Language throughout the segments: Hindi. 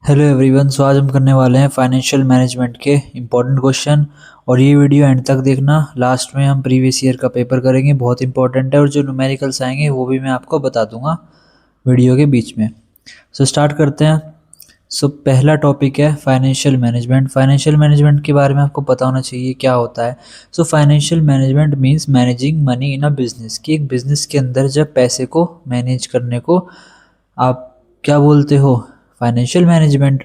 Hello everyone. सो आज हम करने वाले हैं फाइनेंशियल मैनेजमेंट के इम्पोर्टेंट क्वेश्चन। और ये वीडियो एंड तक देखना। लास्ट में हम प्रीवियस ईयर का पेपर करेंगे, बहुत इंपॉर्टेंट है। और जो न्यूमेरिकल्स आएंगे वो भी मैं आपको बता दूंगा वीडियो के बीच में। सो स्टार्ट करते हैं। सो पहला टॉपिक है फाइनेंशियल मैनेजमेंट। फाइनेंशियल मैनेजमेंट के बारे में आपको पता होना चाहिए क्या होता है। So financial management means managing money in a business. कि एक बिजनेस के अंदर जब पैसे को मैनेज करने को आप क्या बोलते हो, फाइनेंशियल मैनेजमेंट।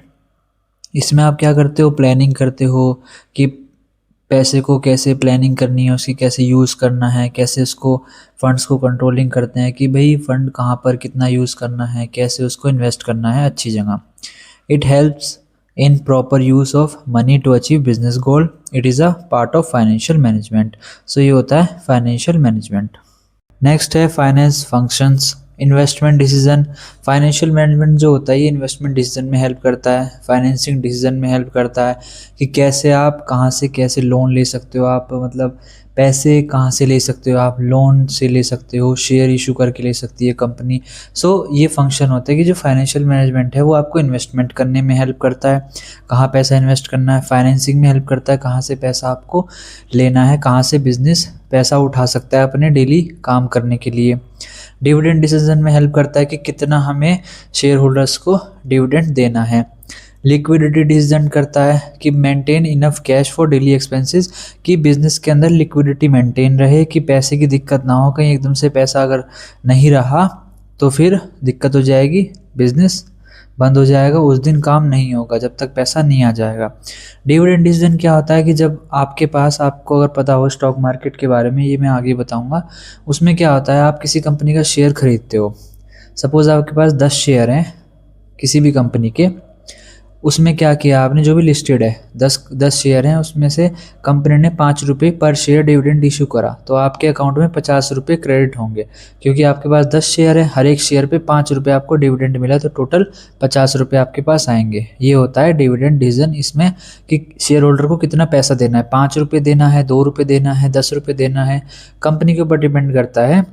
इसमें आप क्या करते हो, प्लानिंग करते हो कि पैसे को कैसे प्लानिंग करनी है, उसकी कैसे यूज़ करना है, कैसे उसको फंड्स को कंट्रोलिंग करते हैं कि भाई फंड कहाँ पर कितना यूज़ करना है, कैसे उसको इन्वेस्ट करना है अच्छी जगह। It helps in proper use of money to achieve business goal. It is a part of financial management. So ये होता है फाइनेंशियल मैनेजमेंट। नेक्स्ट है finance functions. Investment decision. Financial management जो होता है ये इन्वेस्टमेंट डिसीजन में हेल्प करता है, फाइनेंसिंग डिसीजन में हेल्प करता है कि कैसे आप कहाँ से कैसे लोन ले सकते हो। आप मतलब पैसे कहाँ से ले सकते हो, आप लोन से ले सकते हो, शेयर इशू करके ले सकती है कंपनी। सो ये फंक्शन होता है कि जो फाइनेंशियल मैनेजमेंट है वो आपको इन्वेस्टमेंट करने में हेल्प करता है, कहाँ पैसा इन्वेस्ट करना है। फाइनेंसिंग में हेल्प करता है, कहाँ से पैसा आपको लेना है, कहाँ से बिजनेस पैसा उठा सकता है अपने डेली काम करने के लिए। डिविडेंड डिसीजन में हेल्प करता है कि कितना हमें शेयर होल्डर्स को डिविडेंड देना है। लिक्विडिटी डिसीजन करता है कि maintain enough cash for daily expenses. कि बिजनेस के अंदर लिक्विडिटी मेंटेन रहे, कि पैसे की दिक्कत ना हो, कहीं एकदम से पैसा अगर नहीं रहा तो फिर दिक्कत हो जाएगी, बिजनेस बंद हो जाएगा, उस दिन काम नहीं होगा जब तक पैसा नहीं आ जाएगा। डिविडेंड डिसीजन क्या होता है कि जब आपके पास, आपको अगर पता हो स्टॉक मार्केट के बारे में, ये मैं आगे बताऊंगा, उसमें क्या होता है आप किसी कंपनी का शेयर खरीदते हो। सपोज आपके पास 10 शेयर हैं किसी भी कंपनी के। उसमें क्या किया आपने, जो भी लिस्टेड है 10 शेयर हैं, उसमें से कंपनी ने 5 रुपये पर शेयर डिविडेंड इशू करा तो आपके अकाउंट में 50 रुपये क्रेडिट होंगे, क्योंकि आपके पास 10 शेयर है, हर एक शेयर पे 5 रुपये आपको डिविडेंड मिला तो टोटल 50 रुपये आपके पास आएंगे। ये होता है डिविडेंड डिसीजन। इसमें कि शेयर होल्डर को कितना पैसा देना है, 5 रुपये देना है, 2 रुपये देना है, 10 रुपये देना है, कंपनी के ऊपर डिपेंड करता है।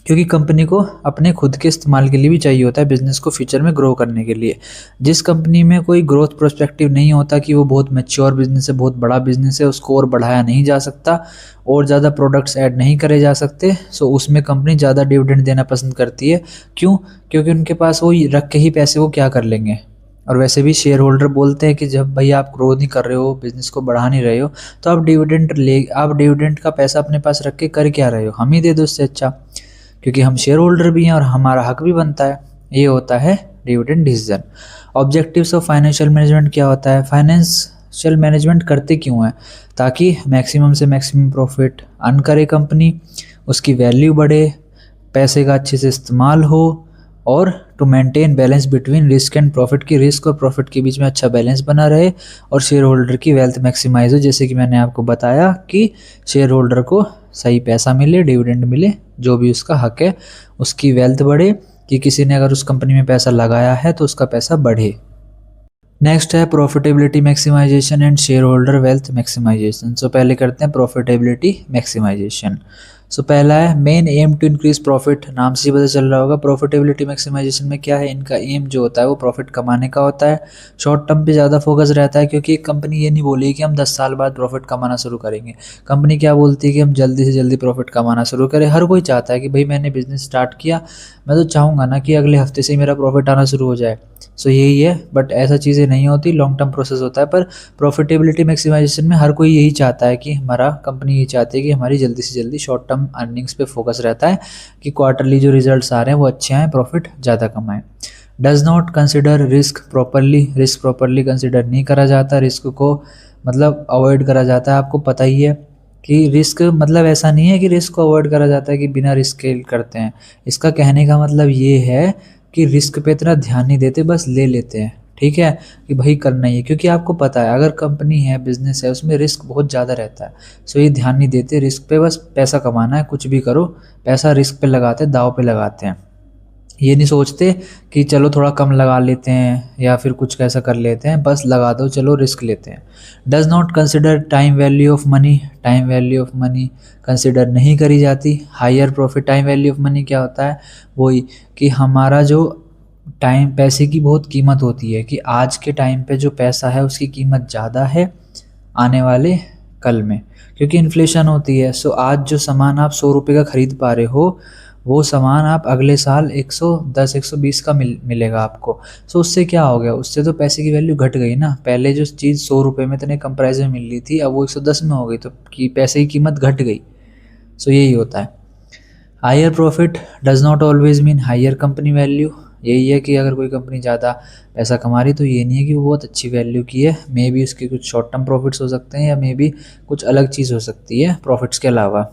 क्योंकि कंपनी को अपने खुद के इस्तेमाल के लिए भी चाहिए होता है, बिजनेस को फ्यूचर में ग्रो करने के लिए। जिस कंपनी में कोई ग्रोथ प्रोस्पेक्टिव नहीं होता, कि वो बहुत मैच्योर बिजनेस है, बहुत बड़ा बिजनेस है, उसको और बढ़ाया नहीं जा सकता और ज़्यादा प्रोडक्ट्स ऐड नहीं करे जा सकते, सो उसमें कंपनी ज़्यादा डिविडेंड देना पसंद करती है। क्यों? क्योंकि उनके पास वो रख के ही पैसे वो क्या कर लेंगे। और वैसे भी शेयर होल्डर बोलते हैं कि जब भाई आप ग्रो नहीं कर रहे हो, बिजनेस को बढ़ा नहीं रहे हो, तो आप डिविडेंड का पैसा अपने पास रख के कर क्या रहे हो, हम ही दे दो इससे अच्छा, क्योंकि हम शेयर होल्डर भी हैं और हमारा हक भी बनता है। ये होता है dividend decision. Objectives of financial management क्या होता है, फाइनेंशियल मैनेजमेंट करते क्यों है, ताकि मैक्सिमम से मैक्सिमम प्रॉफिट अर्न करे कंपनी, उसकी वैल्यू बढ़े, पैसे का अच्छे से इस्तेमाल हो, और to maintain balance between risk and profit. की रिस्क और प्रॉफिट के बीच में अच्छा बैलेंस बना रहे और शेयर होल्डर की वेल्थ मैक्सिमाइज हो। जैसे कि मैंने आपको बताया कि शेयर होल्डर को सही पैसा मिले, डिविडेंड मिले, जो भी उसका हक है, उसकी वेल्थ बढ़े, कि किसी ने अगर उस कंपनी में पैसा लगाया है तो उसका पैसा बढ़े। नेक्स्ट है profitability maximization and share holder wealth maximization. So पहले करते हैं प्रॉफिटेबिलिटी मैक्सिमाइजेशन। सो पहला है main aim to increase profit. नाम से ही पता चल रहा होगा प्रॉफिटेबिलिटी मैक्सिमाइजेशन में क्या है, इनका एम जो होता है वो प्रॉफिट कमाने का होता है। शॉर्ट टर्म पे ज़्यादा फोकस रहता है, क्योंकि एक कंपनी ये नहीं बोली कि हम 10 साल बाद प्रॉफिट कमाना शुरू करेंगे। कंपनी क्या बोलती है कि हम जल्दी से जल्दी प्रॉफिट कमाना शुरू करें। हर कोई चाहता है कि भाई मैंने बिजनेस स्टार्ट किया, मैं तो चाहूँगा ना कि अगले हफ्ते से ही मेरा प्रॉफिट आना शुरू हो जाए। सो यही है, बट ऐसा चीज़ें नहीं होती, लॉन्ग टर्म प्रोसेस होता है। पर प्रॉफिटेबिलिटी मैक्सिमाइजेशन में हर कोई यही चाहता है कि हमारा कंपनी यही चाहती है कि हमारी जल्दी से जल्दी शॉर्ट टर्म अर्निंग्स पे फोकस रहता है, कि क्वार्टरली जो रिजल्ट्स आ रहे हैं वो अच्छे आएँ, प्रॉफिट ज़्यादा कमाएं। Does not consider risk properly. Risk properly consider नहीं करा जाता, रिस्क को मतलब अवॉइड करा जाता है। आपको पता ही है कि रिस्क मतलब ऐसा नहीं है कि रिस्क को अवॉइड करा जाता है कि बिना रिस्क के करते हैं। इसका कहने का मतलब ये है कि रिस्क पे इतना ध्यान नहीं देते, बस ले लेते हैं, ठीक है, कि भाई करना ही है, क्योंकि आपको पता है अगर कंपनी है, बिजनेस है, उसमें रिस्क बहुत ज़्यादा रहता है। सो ये ध्यान नहीं देते रिस्क पे, बस पैसा कमाना है, कुछ भी करो पैसा रिस्क पे लगाते हैं, दाव पे लगाते हैं। ये नहीं सोचते कि चलो थोड़ा कम लगा लेते हैं या फिर कुछ कैसा कर लेते हैं, बस लगा दो, चलो रिस्क लेते हैं। Does not consider time value of money. Time value of money consider नहीं करी जाती। Higher profit time value of money क्या होता है, वही कि हमारा जो टाइम पैसे की बहुत कीमत होती है कि आज के टाइम पे जो पैसा है उसकी कीमत ज़्यादा है आने वाले कल में, क्योंकि इन्फ्लेशन होती है। सो आज जो सामान आप 100 रुपये का ख़रीद पा रहे हो वो सामान आप अगले साल 110 120 का मिलेगा आपको। सो उससे क्या हो गया, उससे तो पैसे की वैल्यू घट गई ना। पहले जो चीज़ 100 रुपये में इतने कम प्राइस में मिल रही थी अब वो 110 में हो गई, तो पैसे की कीमत घट गई। सो यही होता है। Higher profit does not always mean higher company value. यही है कि अगर कोई कंपनी ज़्यादा पैसा कमा रही तो ये नहीं है कि वो बहुत अच्छी वैल्यू की है। मे बी उसके कुछ शॉर्ट टर्म प्रॉफिट्स हो सकते हैं या मे बी कुछ अलग चीज़ हो सकती है प्रॉफिट्स के अलावा।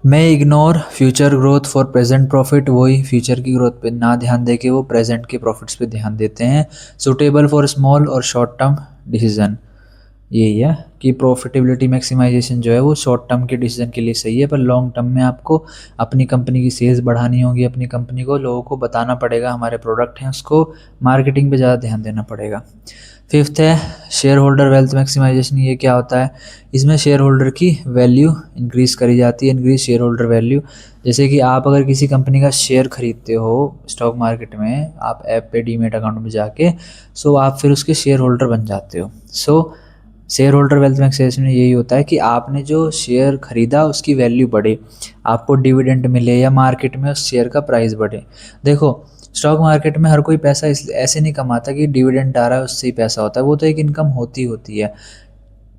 मैं ignore future growth for present profit, वही फ्यूचर की ग्रोथ पे ना ध्यान दे के वो प्रेजेंट के प्रॉफिट्स पे ध्यान देते हैं। सुटेबल फॉर स्मॉल और शॉर्ट टर्म डिसीजन, यही है कि प्रॉफिटेबिलिटी मैक्सिमाइजेशन जो है वो शॉर्ट टर्म के डिसीजन के लिए सही है, पर लॉन्ग टर्म में आपको अपनी कंपनी की सेल्स बढ़ानी होगी, अपनी कंपनी को लोगों को बताना पड़ेगा हमारे प्रोडक्ट हैं, उसको मार्केटिंग पे ज़्यादा ध्यान देना पड़ेगा। फिफ्थ है शेयर होल्डर वेल्थ मैक्सिमाइजेशन। ये क्या होता है, इसमें शेयर होल्डर की वैल्यू इंक्रीज करी जाती है, इंक्रीज शेयर होल्डर वैल्यू। जैसे कि आप अगर किसी कंपनी का शेयर खरीदते हो स्टॉक मार्केट में, आप ऐप पे डीमेट अकाउंट में जाके, सो आप फिर उसके शेयर होल्डर बन जाते हो। So share holder wealth maximization में यही होता है कि आपने जो शेयर खरीदा उसकी वैल्यू बढ़े, आपको डिविडेंड मिले या मार्केट में उस शेयर का प्राइस बढ़े। देखो स्टॉक मार्केट में हर कोई पैसा ऐसे नहीं कमाता कि डिविडेंड आ रहा है उससे ही पैसा होता है, वो तो एक इनकम होती है।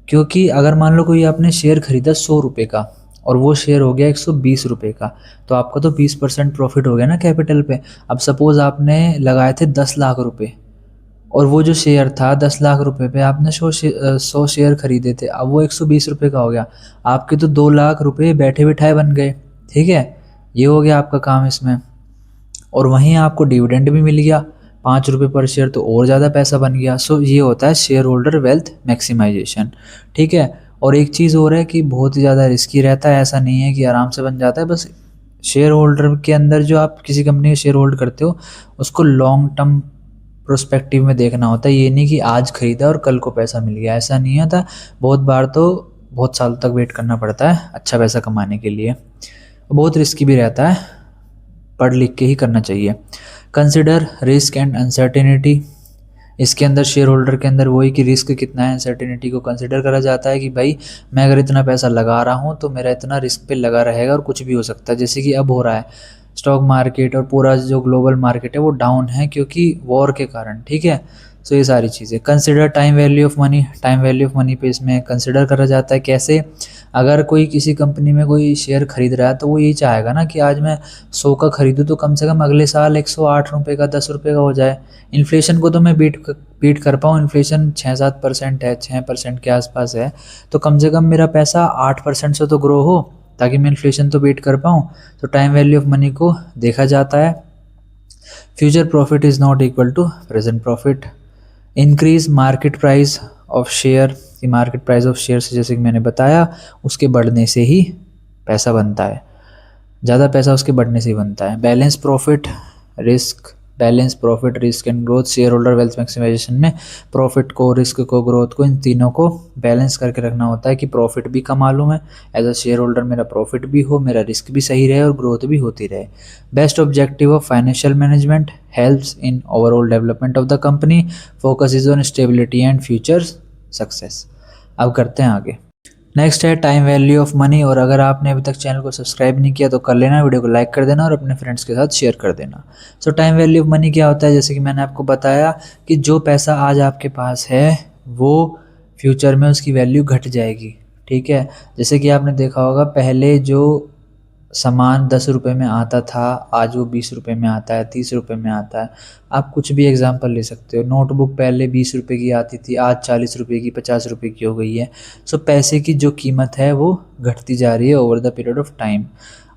क्योंकि अगर मान लो कोई आपने शेयर खरीदा 100 रुपये का और वो शेयर हो गया 120 रुपये का, तो आपका तो 20% प्रॉफिट हो गया ना कैपिटल पे। अब सपोज़ आपने लगाए थे 10 लाख रुपये और वो जो शेयर था 10 लाख रुपये पे आपने 100 शेयर खरीदे थे, अब वो 120 रुपये का हो गया, आपके तो 2 लाख रुपये बैठे बिठाए बन गए। ठीक है, ये हो गया आपका काम इसमें। और वहीं आपको डिविडेंड भी मिल गया 5 रुपये पर शेयर, तो और ज़्यादा पैसा बन गया। सो ये होता है शेयर होल्डर वेल्थ मैक्सिमाइजेशन। ठीक है, और एक चीज़ और है कि बहुत ही ज़्यादा रिस्की रहता है, ऐसा नहीं है कि आराम से बन जाता है। बस शेयर होल्डर के अंदर जो आप किसी कंपनी का शेयर होल्ड करते हो उसको लॉन्ग टर्म प्रोस्पेक्टिव में देखना होता है। ये नहीं कि आज खरीदा और कल को पैसा मिल गया, ऐसा नहीं होता। बहुत बार तो बहुत साल तक वेट करना पड़ता है अच्छा पैसा कमाने के लिए, बहुत रिस्की भी रहता है, पढ़ लिख के ही करना चाहिए। Consider risk and uncertainty. इसके अंदर शेयर होल्डर के अंदर वही कि रिस्क कितना है, अनसर्टेनिटी को कंसिडर करा जाता है कि भाई मैं अगर इतना पैसा लगा रहा हूँ तो मेरा इतना रिस्क पे लगा रहेगा और कुछ भी हो सकता है। जैसे कि अब हो रहा है स्टॉक मार्केट और पूरा जो ग्लोबल मार्केट है वो डाउन है क्योंकि वॉर के कारण। ठीक है, सो ये सारी चीज़ें। Consider time value of money. Time value of money पे इसमें कंसिडर करा जाता है कैसे, अगर कोई किसी कंपनी में कोई शेयर खरीद रहा है तो वो यही चाहेगा ना कि आज मैं 100 का खरीदूँ तो कम से कम अगले साल 108 रुपये का 10 रुपये का हो जाए। इन्फ्लेशन को तो मैं बीट कर पाऊँ, इन्फ्लेशन 6-7% है, 6% के आसपास है, तो कम से कम मेरा पैसा 8% से तो ग्रो हो ताकि मैं इन्फ्लेशन तो बीट कर पाऊँ। तो टाइम वैल्यू ऑफ मनी को देखा जाता है। Future profit is not equal to present profit. Increase market price of share, की मार्केट प्राइस ऑफ शेयर से जैसे कि मैंने बताया उसके बढ़ने से ही पैसा बनता है, ज़्यादा पैसा उसके बढ़ने से ही बनता है। Balance profit risk and growth. Share holder wealth maximization में प्रॉफिट को, रिस्क को, ग्रोथ को, इन तीनों को बैलेंस करके रखना होता है कि प्रॉफिट भी कमा लूँ मैं एज अ शेयर होल्डर, मेरा प्रॉफिट भी हो, मेरा रिस्क भी सही रहे और ग्रोथ भी होती रहे। Best objective of financial management helps in overall development of the company, focus is on stability and future success. अब करते हैं आगे। नेक्स्ट है टाइम वैल्यू ऑफ मनी। और अगर आपने अभी तक चैनल को सब्सक्राइब नहीं किया तो कर लेना, वीडियो को लाइक कर देना और अपने फ्रेंड्स के साथ शेयर कर देना। सो टाइम वैल्यू ऑफ मनी क्या होता है, जैसे कि मैंने आपको बताया कि जो पैसा आज आपके पास है वो फ्यूचर में उसकी वैल्यू घट जाएगी। ठीक है, जैसे कि आपने देखा होगा पहले जो सामान 10 रुपये में आता था आज वो 20 रुपये में आता है, 30 रुपये में आता है। आप कुछ भी एग्जांपल ले सकते हो। नोटबुक पहले 20 रुपये की आती थी, आज 40 रुपये की, 50 रुपये की हो गई है। सो पैसे की जो कीमत है वो घटती जा रही है over the period of time.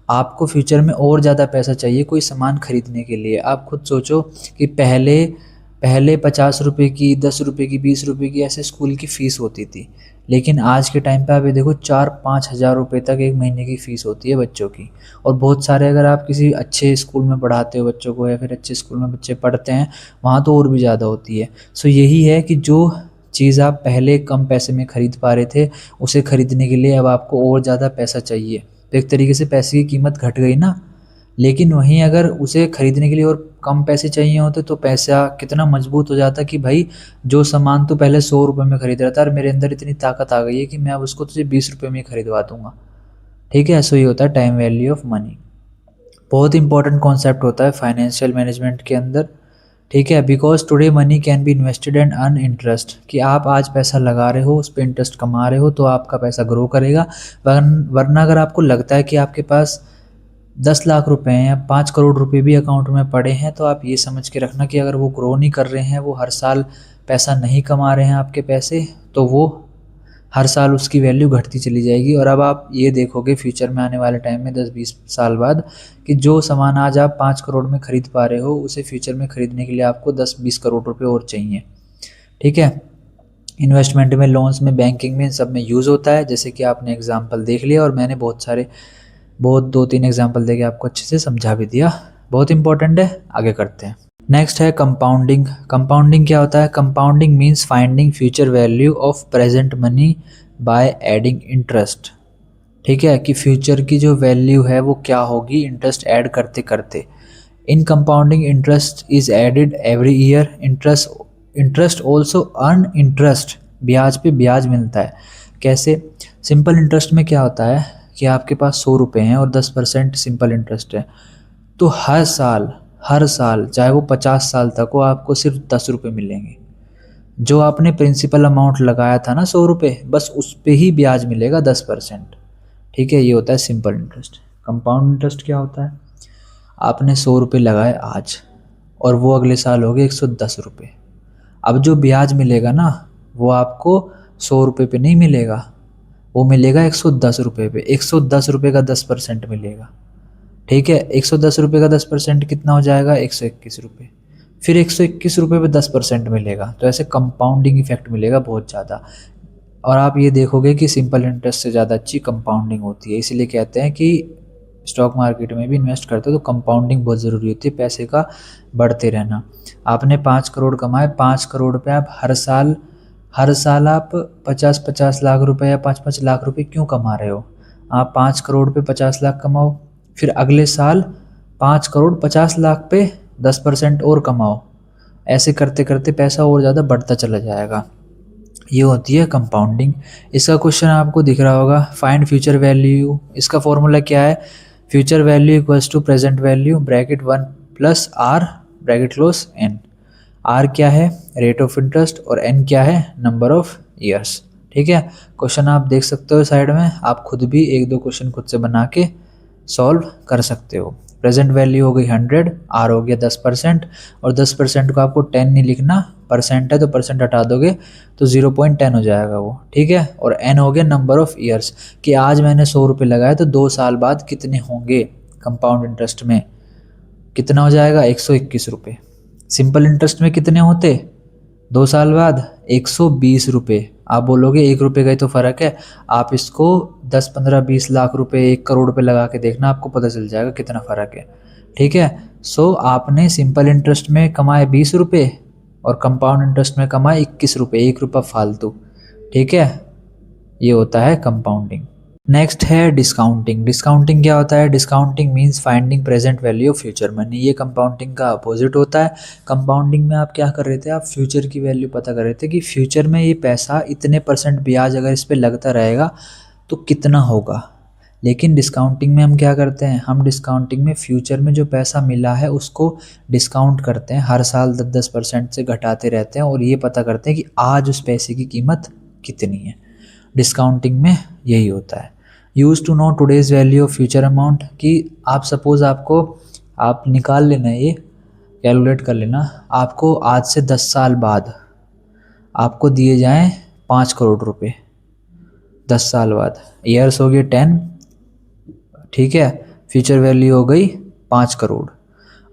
आपको फ्यूचर में और ज़्यादा पैसा चाहिए कोई सामान खरीदने के लिए। आप खुद सोचो कि पहले 50 रुपये की, 10 रुपये की, 20 रुपये की ऐसे स्कूल की फ़ीस होती थी, लेकिन आज के टाइम पे आप ये देखो 4-5 हज़ार रुपये तक एक महीने की फ़ीस होती है बच्चों की। और बहुत सारे, अगर आप किसी अच्छे स्कूल में पढ़ाते हो बच्चों को या फिर अच्छे स्कूल में बच्चे पढ़ते हैं वहाँ तो और भी ज़्यादा होती है। सो यही है कि जो चीज़ आप पहले कम पैसे में ख़रीद पा रहे थे उसे ख़रीदने के लिए अब आपको और ज़्यादा पैसा चाहिए। तो एक तरीके से पैसे की कीमत घट गई ना, लेकिन वहीं अगर उसे ख़रीदने के लिए और कम पैसे चाहिए होते तो पैसा कितना मजबूत हो जाता कि भाई जो सामान तो पहले 100 रुपये में खरीद रहा था और मेरे अंदर इतनी ताकत आ गई है कि मैं अब उसको तुझे 20 रुपये में ही खरीदवा दूंगा। ठीक है, ऐसा ही होता है टाइम वैल्यू ऑफ मनी। बहुत इंपॉर्टेंट कॉन्सेप्ट होता है फाइनेंशियल मैनेजमेंट के अंदर। ठीक है, because today money can be invested and earn interest, कि आप आज पैसा लगा रहे हो, उस पर इंटरेस्ट कमा रहे हो तो आपका पैसा ग्रो करेगा। वरना अगर आपको लगता है कि आपके पास 10 लाख रुपए हैं या 5 करोड़ रुपए भी अकाउंट में पड़े हैं, तो आप ये समझ के रखना कि अगर वो ग्रो नहीं कर रहे हैं, वो हर साल पैसा नहीं कमा रहे हैं आपके पैसे, तो वो हर साल उसकी वैल्यू घटती चली जाएगी। और अब आप ये देखोगे फ्यूचर में आने वाले टाइम में 10-20 साल बाद कि जो सामान आज आप 5 करोड़ में खरीद पा रहे हो, उसे फ्यूचर में खरीदने के लिए आपको 10-20 करोड़ रुपए और चाहिए। ठीक है, इन्वेस्टमेंट में, लोन्स में, बैंकिंग में, इन सब में यूज़ होता है। जैसे कि आपने एग्जाम्पल देख लिया और मैंने बहुत 2-3 एग्जाम्पल देके आपको अच्छे से समझा भी दिया। बहुत इंपॉर्टेंट है, आगे करते हैं। नेक्स्ट है कंपाउंडिंग। कंपाउंडिंग क्या होता है? Compounding means finding future value of present money by adding interest. ठीक है, कि फ्यूचर की जो वैल्यू है वो क्या होगी इंटरेस्ट ऐड करते करते। In compounding interest is added every year. Interest also earn interest, ब्याज पे ब्याज मिलता है। कैसे? सिंपल इंटरेस्ट में क्या होता है कि आपके पास 100 रुपये हैं और 10% सिंपल इंटरेस्ट है, तो हर साल चाहे वो 50 साल तक हो, आपको सिर्फ 10 रुपये मिलेंगे। जो आपने प्रिंसिपल अमाउंट लगाया था ना 100 रुपये, बस उस पर ही ब्याज मिलेगा 10%। ठीक है, ये होता है सिंपल इंटरेस्ट। कंपाउंड इंटरेस्ट क्या होता है? आपने 100 रुपये लगाए आज और वो अगले साल हो गए 110 रुपये। अब जो ब्याज मिलेगा ना, वो आपको 100 रुपये पे नहीं मिलेगा, वो मिलेगा 110 रुपये पे। 110 रुपये का 10% मिलेगा। ठीक है, 110 रुपये का 10% कितना हो जाएगा? 121 रुपये। फिर 121 रुपये पे 10% मिलेगा, तो ऐसे कंपाउंडिंग इफेक्ट मिलेगा बहुत ज़्यादा। और आप ये देखोगे कि सिंपल इंटरेस्ट से ज़्यादा अच्छी कंपाउंडिंग होती है। इसीलिए कहते हैं कि स्टॉक मार्केट में भी इन्वेस्ट करते हो तो कंपाउंडिंग बहुत ज़रूरी होती है, पैसे का बढ़ते रहना। आपने 5 करोड़ कमाए, 5 करोड़ पे आप हर साल आप 50-50 लाख रुपए या 5-5 लाख रुपए क्यों कमा रहे हो? आप 5 करोड़ पे 50 लाख कमाओ, फिर अगले साल 5 करोड़ 50 लाख पे 10% और कमाओ। ऐसे करते करते पैसा और ज़्यादा बढ़ता चला जाएगा। ये होती है कंपाउंडिंग। इसका क्वेश्चन आपको दिख रहा होगा, फाइंड फ्यूचर वैल्यू। इसका फॉर्मूला क्या है? Future value equals to present value bracket 1 plus R bracket close N. R क्या है? रेट ऑफ इंटरेस्ट, और एन क्या है? Number of years. ठीक है, क्वेश्चन आप देख सकते हो साइड में, आप खुद भी 1-2 क्वेश्चन खुद से बना के सॉल्व कर सकते हो। प्रेजेंट वैल्यू हो गई 100, आर हो गया 10%, और 10% को आपको 10 नहीं लिखना, परसेंट है तो परसेंट हटा दोगे तो 0.10 हो जाएगा वो। ठीक है, और एन हो गया नंबर ऑफ ईयर्स, कि आज मैंने 100 रुपये लगाए तो 2 साल बाद कितने होंगे कंपाउंड इंटरेस्ट में, कितना हो जाएगा? 121 रुपये। सिंपल इंटरेस्ट में कितने होते 2 साल बाद? 120 रुपये। आप बोलोगे 1 रुपये का ही तो फ़र्क है। आप इसको 10-15-20 लाख रुपए, 1 करोड़ रुपए लगा के देखना, आपको पता चल जाएगा कितना फ़र्क है। ठीक है, सो आपने सिंपल इंटरेस्ट में कमाए 20 रुपये और कंपाउंड इंटरेस्ट में कमाए 21 रुपये, 1 रुपये फालतू। ठीक है, ये होता है कंपाउंडिंग। नेक्स्ट है डिस्काउंटिंग। डिस्काउंटिंग क्या होता है? Discounting means finding present value of future money. ये कंपाउंडिंग का अपोजिट होता है। कंपाउंडिंग में आप क्या कर रहे थे? आप फ्यूचर की वैल्यू पता कर रहे थे कि फ्यूचर में ये पैसा इतने % ब्याज अगर इस पर लगता रहेगा तो कितना होगा। लेकिन डिस्काउंटिंग में हम क्या करते हैं? हम डिस्काउंटिंग में फ्यूचर में जो पैसा मिला है उसको डिस्काउंट करते हैं, हर साल 10% से घटाते रहते हैं और ये पता करते हैं कि आज उस पैसे की कीमत कितनी है। डिस्काउंटिंग में यही होता है। Use to know today's value of future amount, कि आप सपोज आप निकाल लेना, ये कैलकुलेट कर लेना, आपको आज से 10 साल बाद आपको दिए जाएं 5 करोड़ रुपए 10 साल बाद। ईयर्स हो गए 10, ठीक है, फ्यूचर वैल्यू हो गई 5 करोड़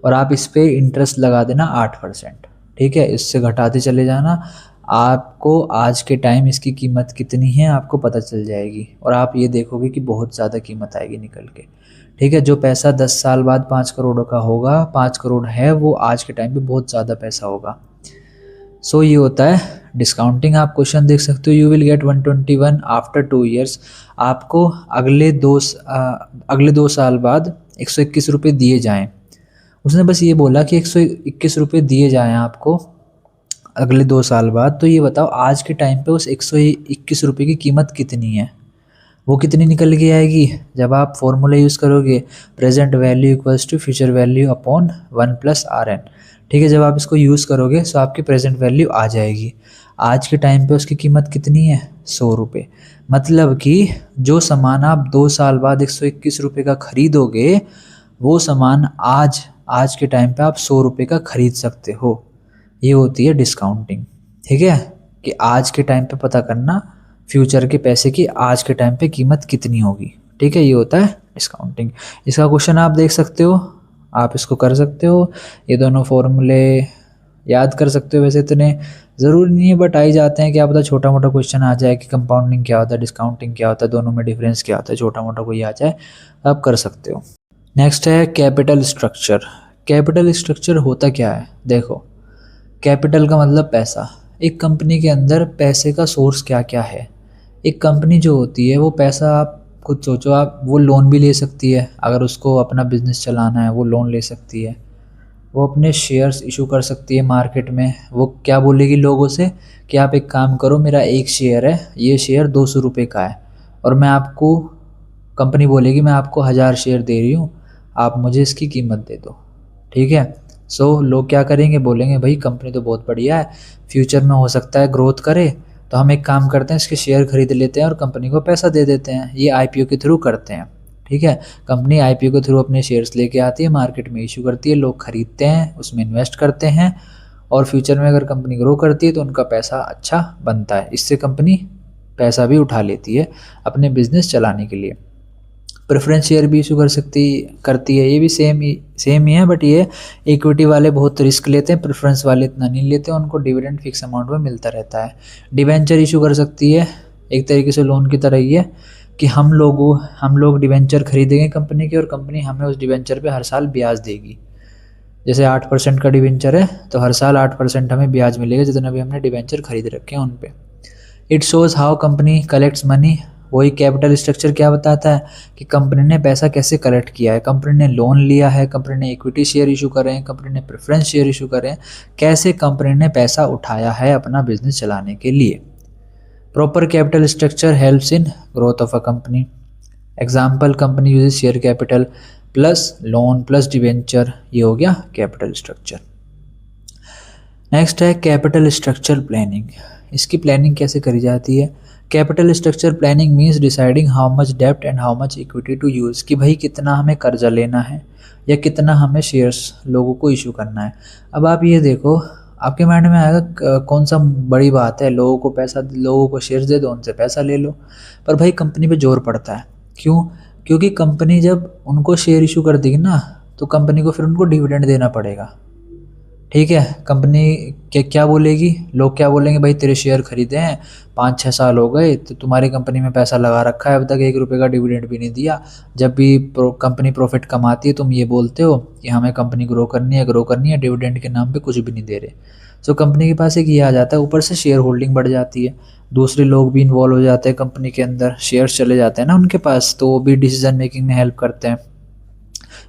और आप इस पर इंटरेस्ट लगा देना 8%। ठीक है, इससे घटाते चले जाना, आपको आज के टाइम इसकी कीमत कितनी है आपको पता चल जाएगी और आप ये देखोगे कि बहुत ज़्यादा कीमत आएगी निकल के। ठीक है, जो पैसा 10 साल बाद 5 करोड़ का होगा, 5 करोड़ है, वो आज के टाइम पे बहुत ज़्यादा पैसा होगा। सो ये होता है डिस्काउंटिंग। आप क्वेश्चन देख सकते हो, you will get 121 after 2 years. आपको अगले 2 साल बाद 121 रुपये दिए जाएँ उसने बस ये बोला कि 121 रुपये दिए जाएँ आपको अगले 2 साल बाद, तो ये बताओ आज के टाइम पे उस 121 रुपये की कीमत कितनी है? वो कितनी निकल के आएगी? जब आप फॉर्मूला यूज़ करोगे, present value equals to future value upon 1 plus R N. ठीक है, जब आप इसको यूज़ करोगे तो आपकी प्रेजेंट वैल्यू आ जाएगी। आज के टाइम पे उसकी कीमत कितनी है? 100 रुपये। मतलब कि जो सामान आप 2 साल बाद 121 रुपये का खरीदोगे, वो सामान आज के टाइम पे आप 100 रुपये का खरीद सकते हो। ये होती है डिस्काउंटिंग। ठीक है, कि आज के टाइम पे पता करना फ्यूचर के पैसे की आज के टाइम पे कीमत कितनी होगी। ठीक है, ये होता है डिस्काउंटिंग। इसका क्वेश्चन आप देख सकते हो, आप इसको कर सकते हो। ये दोनों फॉर्मूले याद कर सकते हो, वैसे इतने ज़रूरी नहीं है, बट आ ही जाते हैं। कि आप पता छोटा मोटा क्वेश्चन आ जाए कि कंपाउंडिंग क्या होता है, डिस्काउंटिंग क्या होता है, दोनों में डिफरेंस क्या होता है, छोटा मोटा कोई आ जाए आप कर सकते हो। नेक्स्ट है कैपिटल स्ट्रक्चर। कैपिटल स्ट्रक्चर होता क्या है? देखो, कैपिटल का मतलब पैसा। एक कंपनी के अंदर पैसे का सोर्स क्या क्या है? एक कंपनी जो होती है वो पैसा, आप खुद सोचो, आप वो लोन भी ले सकती है। अगर उसको अपना बिजनेस चलाना है वो लोन ले सकती है। वो अपने शेयर्स इशू कर सकती है मार्केट में। वो क्या बोलेगी लोगों से कि आप एक काम करो, मेरा एक शेयर है, ये शेयर 200 रुपये का है, और मैं आपको, कंपनी बोलेगी मैं आपको 1000 शेयर दे रही हूँ, आप मुझे इसकी कीमत दे दो। ठीक है, सो लोग क्या करेंगे, बोलेंगे भाई कंपनी तो बहुत बढ़िया है, फ्यूचर में हो सकता है ग्रोथ करे, तो हम एक काम करते हैं इसके शेयर खरीद लेते हैं और कंपनी को पैसा दे देते हैं। ये आईपीओ के थ्रू करते हैं। ठीक है, कंपनी आईपीओ के थ्रू अपने शेयर्स लेके आती है, मार्केट में इशू करती है, लोग खरीदते हैं, उसमें इन्वेस्ट करते हैं, और फ्यूचर में अगर कंपनी ग्रो करती है तो उनका पैसा अच्छा बनता है। इससे कंपनी पैसा भी उठा लेती है अपने बिजनेस चलाने के लिए। प्रेफरेंस शेयर भी इशू करती है, ये भी सेम ही है, बट ये इक्विटी वाले बहुत रिस्क लेते हैं, प्रेफरेंस वाले इतना नहीं लेते, उनको डिविडेंड फिक्स अमाउंट में मिलता रहता है। डिवेंचर इशू कर सकती है, एक तरीके से लोन की तरह ही है, कि हम लोग डिवेंचर खरीदेंगे कंपनी के, और कंपनी हमें उस डिवेंचर पे हर साल ब्याज देगी। जैसे 8% का डिवेंचर है तो हर साल 8% हमें ब्याज मिलेगा जितना भी हमने डिवेंचर खरीद रखे हैं उन पे। It shows how company collects money. वही कैपिटल स्ट्रक्चर क्या बताता है कि कंपनी ने पैसा कैसे कलेक्ट किया है। कंपनी ने लोन लिया है, कंपनी ने इक्विटी शेयर इशू करे हैं, कंपनी ने प्रेफरेंस शेयर इशू करे हैं, कैसे कंपनी ने पैसा उठाया है अपना बिजनेस चलाने के लिए। Proper capital structure helps in growth of a company. Example, company uses share capital plus loan plus debenture, ये हो गया कैपिटल स्ट्रक्चर। नेक्स्ट है कैपिटल स्ट्रक्चर प्लानिंग। इसकी प्लानिंग कैसे करी जाती है? Capital structure planning means deciding how much डेब्ट and how much equity to use. कि भाई कितना हमें कर्जा लेना है या कितना हमें शेयर्स लोगों को इशू करना है। अब आप ये देखो, आपके माइंड में आएगा कौन सा बड़ी बात है, लोगों को शेयर्स दे दो, उनसे पैसा ले लो। पर भाई कंपनी पे जोर पड़ता है। क्यों? क्योंकि कंपनी जब उनको शेयर इशू कर देगी ना, तो कंपनी को फिर उनको डिविडेंड देना पड़ेगा। ठीक है, कंपनी क्या बोलेगी, लोग क्या बोलेंगे, भाई तेरे शेयर खरीदे हैं 5-6 साल हो गए, तो तुम्हारी कंपनी में पैसा लगा रखा है, अब तक 1 रुपये का डिविडेंड भी नहीं दिया। जब भी कंपनी प्रॉफिट कमाती है तुम ये बोलते हो कि हमें कंपनी ग्रो करनी है, डिविडेंड के नाम पे कुछ भी नहीं दे रहे। सो कंपनी के पास एक ये आ जाता है, ऊपर से शेयर होल्डिंग बढ़ जाती है, दूसरे लोग भी इन्वॉल्व हो जाते हैं कंपनी के अंदर, शेयर्स चले जाते हैं ना उनके पास, तो वो भी डिसीजन मेकिंग में हेल्प करते हैं,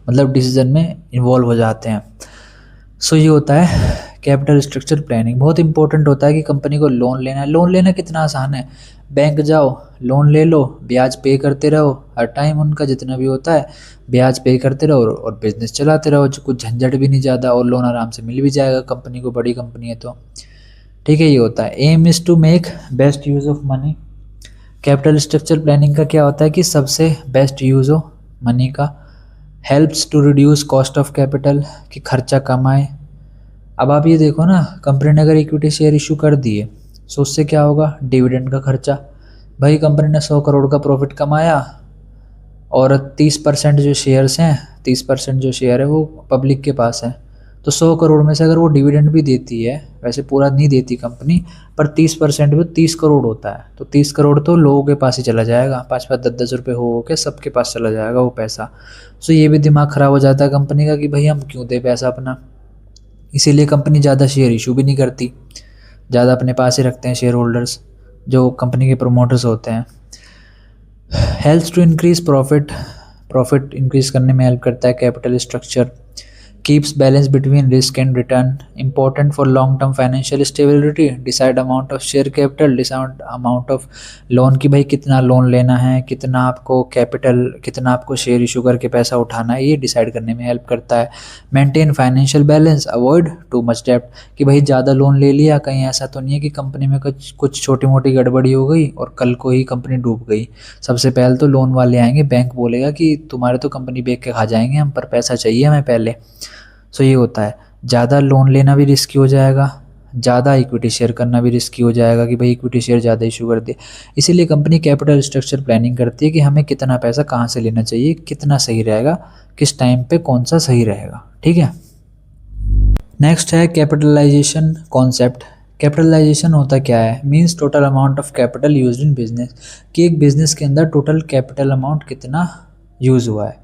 मतलब डिसीजन में इन्वॉल्व हो जाते हैं। सो ये होता है कैपिटल स्ट्रक्चर प्लानिंग। बहुत इंपॉर्टेंट होता है कि कंपनी को लोन लेना है। लोन लेना कितना आसान है, बैंक जाओ, लोन ले लो, ब्याज पे करते रहो, हर टाइम उनका जितना भी होता है ब्याज पे करते रहो, और बिजनेस चलाते रहो, जो कुछ झंझट भी नहीं ज़्यादा, और लोन आराम से मिल भी जाएगा कंपनी को, बड़ी कंपनी है तो। ठीक है, ये होता है। Aim is to make best use of money. Capital structure planning का क्या होता है कि सबसे बेस्ट यूज़ हो मनी का। Helps to reduce cost of capital, कि खर्चा कम आए। अब आप ये देखो ना, कंपनी ने अगर इक्विटी शेयर इशू कर दिए, सो उससे क्या होगा, डिविडेंड का खर्चा। भाई कंपनी ने 100 करोड़ का प्रॉफिट कमाया, और 30% जो शेयर्स हैं, 30% जो शेयर है वो पब्लिक के पास है, तो 100 करोड़ में से अगर वो डिविडेंड भी देती है, वैसे पूरा नहीं देती कंपनी, पर 30% में 30 करोड़ होता है, तो 30 करोड़ तो लोगों के पास ही चला जाएगा, 5-5, 10-10 रुपये हो के सबके पास चला जाएगा वो पैसा। सो ये भी दिमाग ख़राब हो जाता है कंपनी का कि भाई हम क्यों दें पैसा अपना। इसीलिए कंपनी ज़्यादा शेयर इशू भी नहीं करती, ज़्यादा अपने पास ही रखते हैं शेयर होल्डर्स, जो कंपनी के प्रमोटर्स होते हैं। Helps to increase profit increase करने में हेल्प करता है capital structure. keeps balance between risk and return, important for long term financial stability, decide amount of share capital, decide amount of loan की भाई कितना लोन लेना है, कितना आपको कैपिटल, कितना आपको शेयर इशू करके पैसा उठाना है, ये डिसाइड करने में हेल्प करता है। Maintain financial balance, avoid too much डेप्ट, कि भाई ज़्यादा लोन ले लिया, कहीं ऐसा तो नहीं है कि कंपनी में कुछ छोटी मोटी गड़बड़ी हो गई और कल को ही कंपनी डूब गई। सबसे पहले तो लोन वाले आएंगे, बैंक बोलेगा कि तुम्हारे तो कंपनी बेच के खा जाएंगे, हम पर पैसा चाहिए हमें पहले। सो ये होता है, ज़्यादा लोन लेना भी रिस्की हो जाएगा, ज़्यादा इक्विटी शेयर करना भी रिस्की हो जाएगा कि भाई इक्विटी शेयर ज़्यादा इशू कर दे। इसीलिए कंपनी कैपिटल स्ट्रक्चर प्लानिंग करती है कि हमें कितना पैसा कहाँ से लेना चाहिए, कितना सही रहेगा, किस टाइम पे कौन सा सही रहेगा। ठीक है, नेक्स्ट है कैपिटलाइजेशन कॉन्सेप्ट। कैपिटलाइजेशन होता क्या है, means total amount of capital used in business, कि एक बिजनेस के अंदर टोटल कैपिटल अमाउंट कितना यूज़ हुआ है।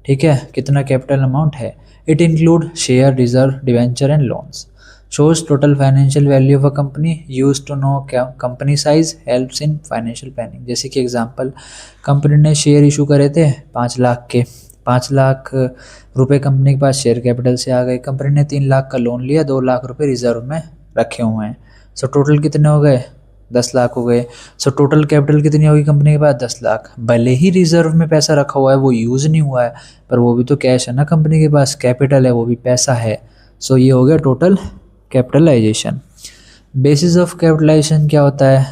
ठीक है, कितना कैपिटल अमाउंट है। It include share, reserve, debenture and loans. Shows total financial value of a company, use to know company size, helps in financial planning. जैसे कि एग्जांपल, कंपनी ने शेयर इशू करे थे 5 लाख के, 5 लाख रुपए कंपनी के पास शेयर कैपिटल से आ गए। कंपनी ने 3 लाख का लोन लिया, 2 लाख रुपए रिजर्व में रखे हुए हैं। सो टोटल कितने हो गए, 10 लाख हो गए। सो टोटल कैपिटल कितनी होगी कंपनी के पास, 10 लाख। भले ही रिजर्व में पैसा रखा हुआ है, वो यूज़ नहीं हुआ है, पर वो भी तो कैश है ना कंपनी के पास, कैपिटल है, वो भी पैसा है। सो ये हो गया total capitalization. Basis of capitalization क्या होता है,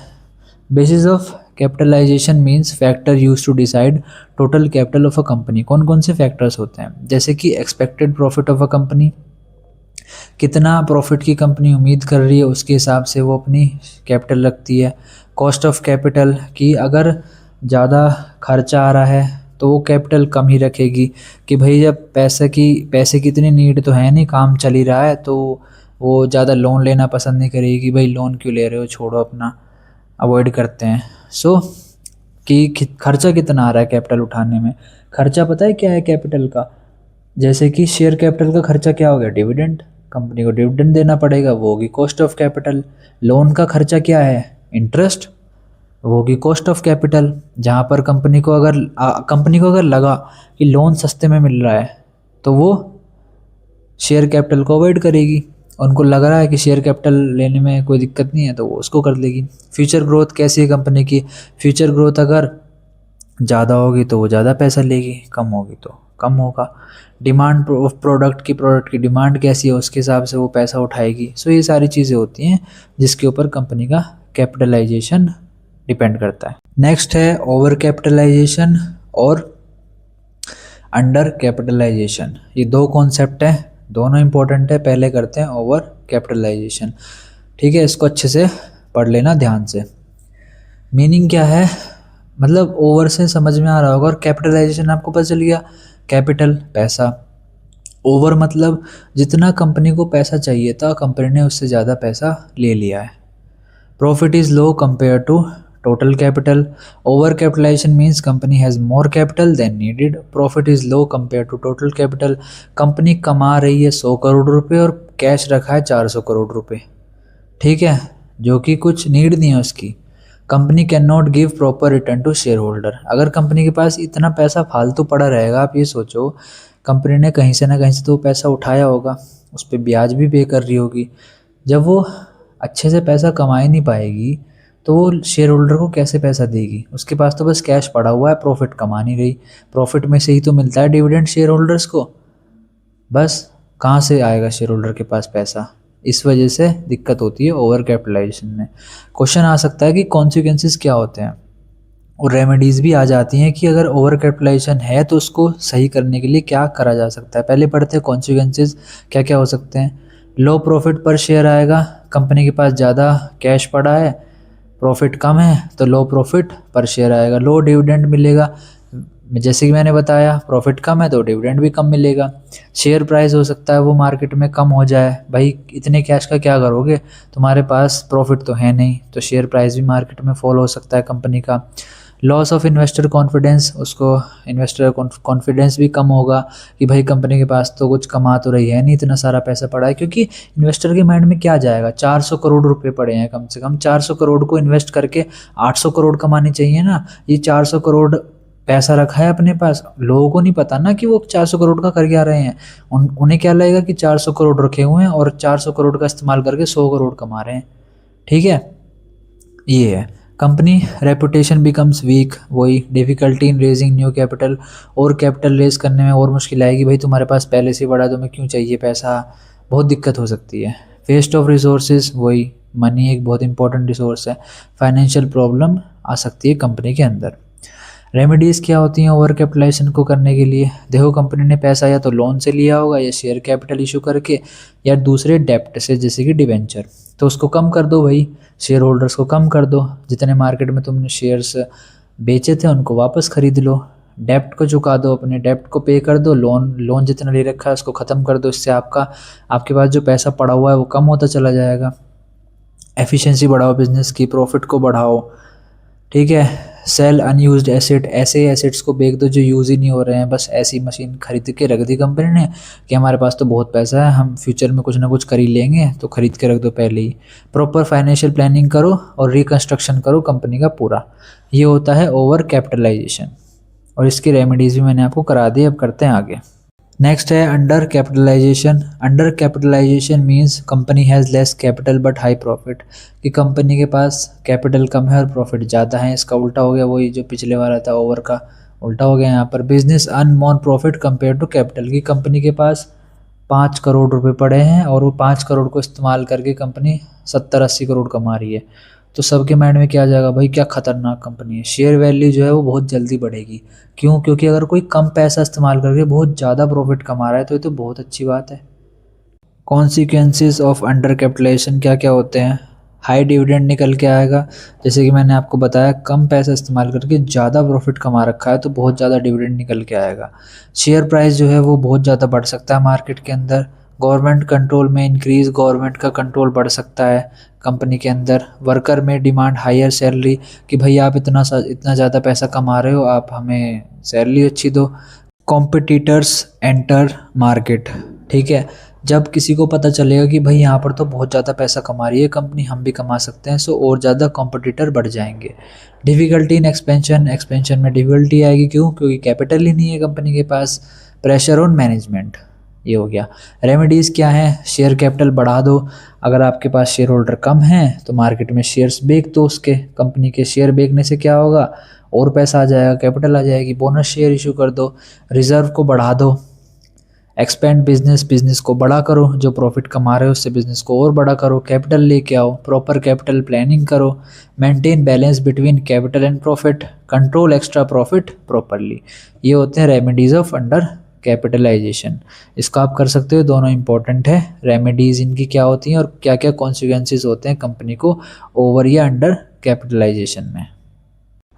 basis of capitalization means factor use to decide total capital of a company. कौन कौन से फैक्टर्स होते हैं, जैसे कि expected profit of a company, कितना प्रॉफिट की कंपनी उम्मीद कर रही है उसके हिसाब से वो अपनी कैपिटल रखती है। कॉस्ट ऑफ कैपिटल, कि अगर ज़्यादा खर्चा आ रहा है तो वो कैपिटल कम ही रखेगी, कि भाई जब पैसे की इतनी नीड तो है नहीं, काम चल ही रहा है, तो वो ज़्यादा लोन लेना पसंद नहीं करेगी कि भाई लोन क्यों ले रहे हो, छोड़ो अपना, अवॉइड करते हैं। सो कि खर्चा कितना आ रहा है कैपिटल उठाने में। खर्चा पता है क्या है कैपिटल का, जैसे कि शेयर कैपिटल का खर्चा क्या हो गया, डिविडेंड, कंपनी को डिविडेंड देना पड़ेगा, वो होगी कॉस्ट ऑफ कैपिटल। लोन का खर्चा क्या है, इंटरेस्ट, वो होगी कॉस्ट ऑफ कैपिटल। जहाँ पर कंपनी को अगर लगा कि लोन सस्ते में मिल रहा है तो वो शेयर कैपिटल को अवॉइड करेगी, उनको लग रहा है कि शेयर कैपिटल लेने में कोई दिक्कत नहीं है तो वो उसको कर लेगी। फ्यूचर ग्रोथ कैसी है कंपनी की, फ्यूचर ग्रोथ अगर ज़्यादा होगी तो वो ज़्यादा पैसा लेगी, कम होगी तो कम होगा। डिमांड ऑफ प्रोडक्ट की डिमांड कैसी है उसके हिसाब से वो पैसा उठाएगी। सो ये सारी चीज़ें होती हैं जिसके ऊपर कंपनी का कैपिटलाइजेशन डिपेंड करता है। नेक्स्ट है ओवर कैपिटलाइजेशन और अंडर कैपिटलाइजेशन। ये दो कॉन्सेप्ट हैं, दोनों इंपॉर्टेंट है। पहले करते हैं ओवर कैपिटलाइजेशन। ठीक है, इसको अच्छे से पढ़ लेना ध्यान से। मीनिंग क्या है, मतलब ओवर से समझ में आ रहा होगा, और कैपिटलाइजेशन आपको पता चल गया, कैपिटल पैसा। ओवर मतलब जितना कंपनी को पैसा चाहिए था कंपनी ने उससे ज़्यादा पैसा ले लिया है। Profit is low compare to total capital. Over capitalization means company has more capital than needed. Profit is low compare to total capital. Company कमा रही है 100 करोड़ रुपए और कैश रखा है 400 करोड़ रुपए, ठीक है, जो कि कुछ नीड नहीं है उसकी। Company can not give proper return to share holder. अगर कंपनी के पास इतना पैसा फालतू पड़ा रहेगा, आप ये सोचो कंपनी ने कहीं से ना कहीं से तो पैसा उठाया होगा, उस पर ब्याज भी पे कर रही होगी। जब वो अच्छे से पैसा कमा ही नहीं पाएगी तो वो शेयर होल्डर को कैसे पैसा देगी। उसके पास तो बस कैश पड़ा हुआ है, प्रॉफिट कमा नहीं रही, प्रॉफिट में से ही तो मिलता है डिविडेंड शेयर होल्डर्स को, बस कहाँ से आएगा शेयर होल्डर के पास पैसा। इस वजह से दिक्कत होती है ओवर कैपिटलाइजेशन में। क्वेश्चन आ सकता है कि कॉन्सिक्वेंसेस क्या होते हैं, और रेमेडीज़ भी आ जाती हैं कि अगर ओवर कैपिटलाइजेशन है तो उसको सही करने के लिए क्या करा जा सकता है। पहले पढ़ते हैं कॉन्सिक्वेंसेस क्या क्या हो सकते हैं। लो प्रॉफिट पर शेयर आएगा, कंपनी के पास ज़्यादा कैश पड़ा है, प्रॉफिट कम है तो लो प्रॉफिट पर शेयर आएगा। लो डिविडेंड मिलेगा, जैसे कि मैंने बताया प्रॉफिट कम है तो डिविडेंड भी कम मिलेगा। शेयर प्राइस हो सकता है वो मार्केट में कम हो जाए, भाई इतने कैश का क्या करोगे, तुम्हारे पास प्रॉफिट तो है नहीं, तो शेयर प्राइस भी मार्केट में फॉल हो सकता है कंपनी का। लॉस ऑफ इन्वेस्टर कॉन्फिडेंस, उसको इन्वेस्टर कॉन्फिडेंस भी कम होगा कि भाई कंपनी के पास तो कुछ कमा तो रही है नहीं, इतना सारा पैसा पड़ा है। क्योंकि इन्वेस्टर के माइंड में क्या जाएगा, 400 करोड़ रुपए पड़े हैं, कम से कम 400 करोड़ को इन्वेस्ट करके 800 करोड़ कमानी चाहिए ना। ये 400 करोड़ पैसा रखा है अपने पास, लोगों को नहीं पता ना कि वो 400 करोड़ का कर क्या रहे हैं। उन्हें क्या लगेगा कि 400 करोड़ रखे हुए हैं और 400 करोड़ का इस्तेमाल करके 100 करोड़ कमा रहे हैं। ठीक है, ये है। कंपनी रेपुटेशन बिकम्स वीक, वही difficulty in raising new capital, और कैपिटल रेज करने में और मुश्किल आएगी। भाई तुम्हारे पास पहले से बड़ा, तुम्हें क्यों चाहिए पैसा, बहुत दिक्कत हो सकती है। वेस्ट ऑफ रिसोर्सेज, वही मनी एक बहुत इंपॉर्टेंट रिसोर्स है। फाइनेंशियल प्रॉब्लम आ सकती है कंपनी के अंदर। रेमेडीज़ क्या होती हैं ओवर कैपिटलाइजेशन को करने के लिए? देखो, कंपनी ने पैसा या तो लोन से लिया होगा या शेयर कैपिटल इशू करके या दूसरे डेप्ट से, जैसे कि डिवेंचर, तो उसको कम कर दो भाई, शेयर होल्डर्स को कम कर दो। जितने मार्केट में तुमने शेयर्स बेचे थे उनको वापस खरीद लो, डेप्ट को चुका दो, अपने डेप्ट को पे कर दो, लोन जितना ले रखा है उसको ख़त्म कर दो। इससे आपके पास जो पैसा पड़ा हुआ है वो कम होता चला जाएगा। एफिशिएंसी बढ़ाओ बिजनेस की, प्रॉफिट को बढ़ाओ। ठीक है, सेल अनयूज्ड एसेट, ऐसे एसेट्स को बेच दो जो यूज़ ही नहीं हो रहे हैं, बस ऐसी मशीन खरीद के रख दी कंपनी ने कि हमारे पास तो बहुत पैसा है, हम फ्यूचर में कुछ ना कुछ कर ही लेंगे, तो खरीद के रख दो पहले ही। प्रॉपर फाइनेंशियल प्लानिंग करो और रिकंस्ट्रक्शन करो कंपनी का पूरा। ये होता है ओवर कैपिटलाइजेशन, और इसकी रेमेडीज़ भी मैंने आपको करा दी। अब करते हैं आगे। नेक्स्ट है under capitalization. Under capitalization means company has less capital but high profit, कि कंपनी के पास कैपिटल कम है और प्रॉफिट ज़्यादा है। इसका उल्टा हो गया, वही जो पिछले वाला था ओवर का, उल्टा हो गया यहाँ पर। Business earn more profit compare to capital, की कंपनी के पास 5 करोड़ रुपए पड़े हैं और वो 5 करोड़ को इस्तेमाल करके कंपनी 70-80 करोड़ कमा रही है, तो सबके माइंड में क्या आ जाएगा, भाई क्या खतरनाक कंपनी है। शेयर वैल्यू जो है वो बहुत जल्दी बढ़ेगी। क्यों? क्योंकि अगर कोई कम पैसा इस्तेमाल करके बहुत ज़्यादा प्रॉफिट कमा रहा है तो ये तो बहुत अच्छी बात है। कॉन्सिक्वेंसेस ऑफ अंडर कैपिटलाइजेशन क्या क्या होते हैं? हाई डिविडेंड निकल के आएगा, जैसे कि मैंने आपको बताया, कम पैसा इस्तेमाल करके ज़्यादा प्रॉफिट कमा रखा है तो बहुत ज़्यादा डिविडेंड निकल के आएगा। शेयर प्राइस जो है वो बहुत ज़्यादा बढ़ सकता है मार्केट के अंदर। गवर्नमेंट कंट्रोल में इंक्रीज, गवर्नमेंट का कंट्रोल बढ़ सकता है कंपनी के अंदर। वर्कर में डिमांड हायर सैलरी, कि भाई आप इतना ज़्यादा पैसा कमा रहे हो, आप हमें सैलरी अच्छी दो। कॉम्पिटिटर्स एंटर मार्केट, ठीक है, जब किसी को पता चलेगा कि भाई यहाँ पर तो बहुत ज़्यादा पैसा कमा रही है कंपनी, हम भी कमा सकते हैं, सो और ज़्यादा कॉम्पिटिटर बढ़ जाएंगे। डिफ़िकल्टी इन एक्सपेंशन, एक्सपेंशन में डिफ़िकल्टी आएगी। क्यों? क्योंकि कैपिटल ही नहीं है कंपनी के पास। प्रेशर ऑन मैनेजमेंट, ये हो गया। रेमेडीज़ क्या है? शेयर कैपिटल बढ़ा दो, अगर आपके पास शेयर होल्डर कम हैं तो मार्केट में शेयर्स बेच दो उसके। कंपनी के शेयर बेचने से क्या होगा, और पैसा आ जाएगा, कैपिटल आ जाएगी। बोनस शेयर इशू कर दो, रिजर्व को बढ़ा दो। एक्सपेंड बिजनेस, बिजनेस को बड़ा करो, जो प्रॉफिट कमा रहे हो उससे बिजनेस को और बड़ा करो। कैपिटल लेके आओ, प्रॉपर कैपिटल प्लानिंग करो। Maintain balance between capital and profit, control extra profit properly. ये होते हैं रेमेडीज ऑफ अंडर कैपिटलाइजेशन। इसको आप कर सकते हो, दोनों इंपॉर्टेंट है। रेमेडीज इनकी क्या होती हैं और क्या क्या कॉन्सिक्वेंसेज होते हैं कंपनी को ओवर या अंडर कैपिटलाइजेशन में।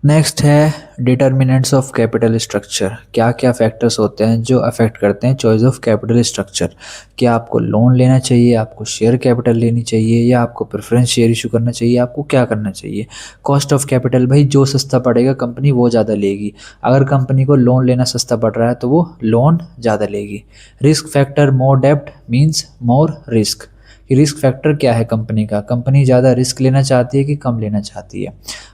नेक्स्ट है डिटर्मिनेंट्स ऑफ कैपिटल स्ट्रक्चर। क्या क्या फैक्टर्स होते हैं जो अफेक्ट करते हैं चॉइस ऑफ कैपिटल स्ट्रक्चर। क्या आपको लोन लेना चाहिए, आपको शेयर कैपिटल लेनी चाहिए, या आपको प्रेफरेंस शेयर इशू करना चाहिए, आपको क्या करना चाहिए। कॉस्ट ऑफ कैपिटल, भाई जो सस्ता पड़ेगा कंपनी वो ज़्यादा लेगी। अगर कंपनी को लोन लेना सस्ता पड़ रहा है तो वो लोन ज़्यादा लेगी। रिस्क फैक्टर, मोर डेप्ट मीन्स मोर रिस्क। कि रिस्क फैक्टर क्या है कंपनी का, कंपनी ज़्यादा रिस्क लेना चाहती है कि कम लेना चाहती है।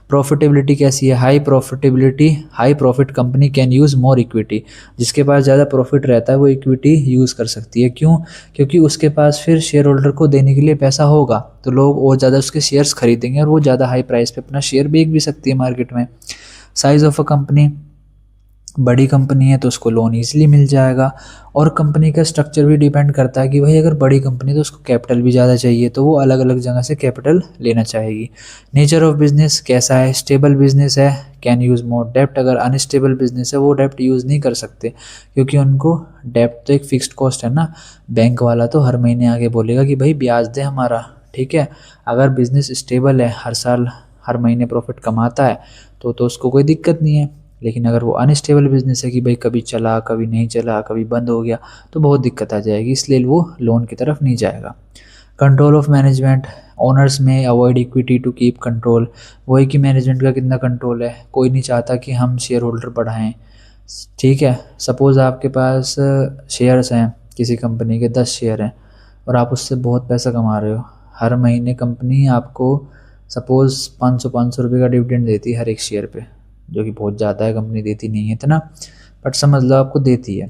प्रॉफिटेबिलिटी कैसी है? High profitability, high profit company can use more equity. जिसके पास ज़्यादा प्रॉफिट रहता है वो इक्विटी यूज़ कर सकती है। क्यों? क्योंकि उसके पास फिर शेयर होल्डर को देने के लिए पैसा होगा, तो लोग और ज़्यादा उसके शेयर्स खरीदेंगे और वो ज़्यादा हाई प्राइस पे अपना शेयर बेच भी सकती है मार्केट में। साइज़ ऑफ अ कंपनी, बड़ी कंपनी है तो उसको लोन ईजिली मिल जाएगा। और कंपनी का स्ट्रक्चर भी डिपेंड करता है कि भाई अगर बड़ी कंपनी तो उसको कैपिटल भी ज़्यादा चाहिए, तो वो अलग अलग जगह से कैपिटल लेना चाहेगी। नेचर ऑफ बिजनेस कैसा है? स्टेबल बिजनेस है, कैन यूज़ मोर डेप्ट। अगर अनस्टेबल बिजनेस है वो डेप्ट यूज़ नहीं कर सकते, क्योंकि उनको डेप्ट तो एक फिक्स्ड कॉस्ट है ना। बैंक वाला तो हर महीने आगे बोलेगा कि भाई ब्याज दे हमारा, ठीक है। अगर बिज़नेस स्टेबल है, हर साल हर महीने प्रॉफिट कमाता है तो उसको कोई दिक्कत नहीं है। लेकिन अगर वो अनस्टेबल बिजनेस है कि भाई कभी चला कभी नहीं चला, कभी बंद हो गया, तो बहुत दिक्कत आ जाएगी, इसलिए वो लोन की तरफ नहीं जाएगा। कंट्रोल ऑफ मैनेजमेंट, ओनर्स में avoid equity to keep control. वही कि मैनेजमेंट का कितना कंट्रोल है, कोई नहीं चाहता कि हम शेयर होल्डर बढ़ाएं, ठीक है। सपोज़ आपके पास शेयर्स हैं, किसी कंपनी के 10 शेयर हैं और आप उससे बहुत पैसा कमा रहे हो। हर महीने कंपनी आपको सपोज़ 500 रुपये का डिविडेंड देती है हर एक शेयर पे, जो कि बहुत ज़्यादा है, कंपनी देती नहीं है इतना, बट समझ लो आपको देती है।